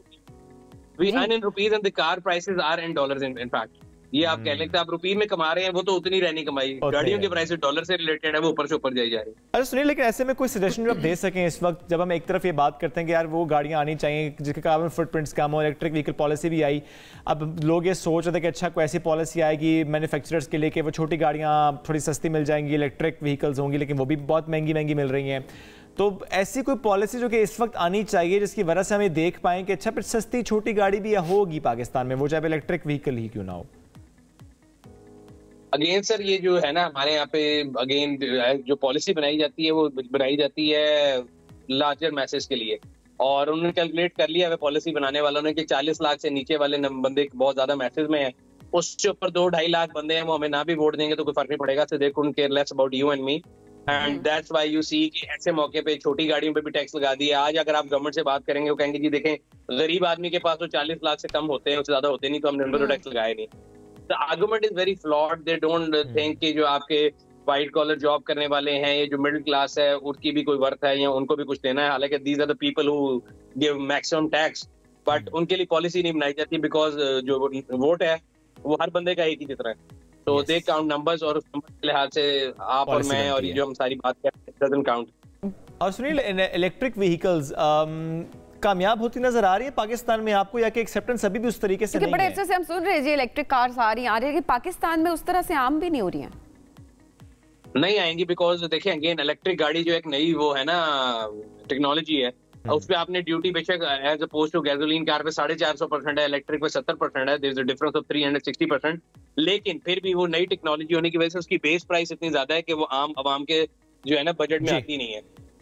we earn in rupees and the car prices are in dollars in fact। ये आप कह लेते हैं, आप रुपये में कमा रहे हैं, वो तो उतनी रहनी कमाई। गाड़ियों के प्राइस डॉलर से रिलेटेड है, वो ऊपर से ऊपर जाई जा रही है। अरे सुनिए, लेकिन ऐसे में कोई सजेशन जो आप दे सकें इस वक्त, जब हम एक तरफ ये बात करते हैं कि यार वो गाड़ियां आनी चाहिए जिसके कार्बन फुटप्रिंट्स कम हो, इलेक्ट्रिक व्हीकल पॉलिसी भी आई, अब लोग ये सोच रहे थे कि अच्छा कोई ऐसी पॉलिसी आएगी मैन्युफैक्चरर्स के लिए कि वो छोटी गाड़ियाँ थोड़ी सस्ती मिल जाएंगी, इलेक्ट्रिक व्हीकल्स होंगी, लेकिन वो भी बहुत महंगी मिल रही हैं। तो ऐसी कोई पॉलिसी जो कि इस वक्त आनी चाहिए जिसकी वजह से हमें देख पाएं कि अच्छा फिर सस्ती छोटी गाड़ी भी होगी पाकिस्तान में, वो चाहे इलेक्ट्रिक व्हीकल ही क्यों ना हो। अगेन सर, ये जो है ना हमारे यहाँ पे अगेन जो पॉलिसी बनाई जाती है वो बनाई जाती है लार्जर मैसेज के लिए, और उन्होंने कैलकुलेट कर लिया है पॉलिसी बनाने वालों ने कि 40 लाख से नीचे वाले बंदे बहुत ज्यादा मैसेज में है, उससे ऊपर 2-2.5 लाख बंदे हैं, वो हमें ना भी वोट देंगे तो कोई फर्क नहीं पड़ेगा। So they couldn't care less about you and me, and that's why you see कि ऐसे मौके पे छोटी गाड़ियों पे भी टैक्स लगा दिया। आज अगर आप गवर्नमेंट से बात करेंगे, वो कहेंगे जी देखें गरीब आदमी के पास तो 40 लाख से कम होते हैं, उससे ज्यादा होते नहीं, तो हमने उन पर टैक्स लगाया नहीं। The argument is very flawed. They don't think कि जो आपके व्हाइट कॉलर जॉब करने वाले हैं, ये जो मिडिल क्लास है, उनकी भी कोई वर्थ है या उनको भी कुछ देना है। हालांकि these are the people who give maximum tax, but उनके लिए पॉलिसी नहीं बनाई जाती बिकॉज जो वोट है वो हर बंदे का एक ही जितना है। तो दे काउंट नंबर्स, और उस नंबर के लिहाज से आप और मैं और ये जो हम सारी बात करते हैं डजंट काउंट। और सुनील, इलेक्ट्रिक व्हीकल्स कामयाब होती नजर आ रही है पाकिस्तान में आपको, या कि एक्सेप्टेंस अभी भी उस तरीके से नहीं बड़े है? अच्छे से हम सुन रहे हैं जी, इलेक्ट्रिक कार्स आ रही है, पाकिस्तान में उस तरह से आम भी नहीं हो रही हैं। नहीं आएंगी बिकॉज देखिए अगेन इलेक्ट्रिक गाड़ी जो एक नई वो है ना टेक्नोलॉजी है, उस पे आपने ड्यूटी बेशक as opposed to gasoline car पे 450% है, इलेक्ट्रिक पे 70% है, there is a difference of 360%, लेकिन फिर भी वो नई टेक्नोलॉजी होने की वजह से उसकी बेस प्राइस इतनी ज्यादा है कि वो आम आवाम के जो है ना बजट में आती नहीं है।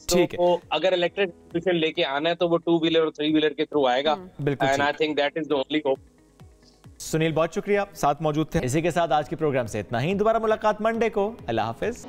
तो अगर इलेक्ट्रिक सोल्यूशन लेके आना है तो वो 2 व्हीलर और 3 व्हीलर के थ्रू आएगा, and I think that is the only hope. Sunil बहुत शुक्रिया, साथ मौजूद थे। इसी के साथ आज के प्रोग्राम से इतना ही, दोबारा मुलाकात मंडे को। अल्लाह हाफिज।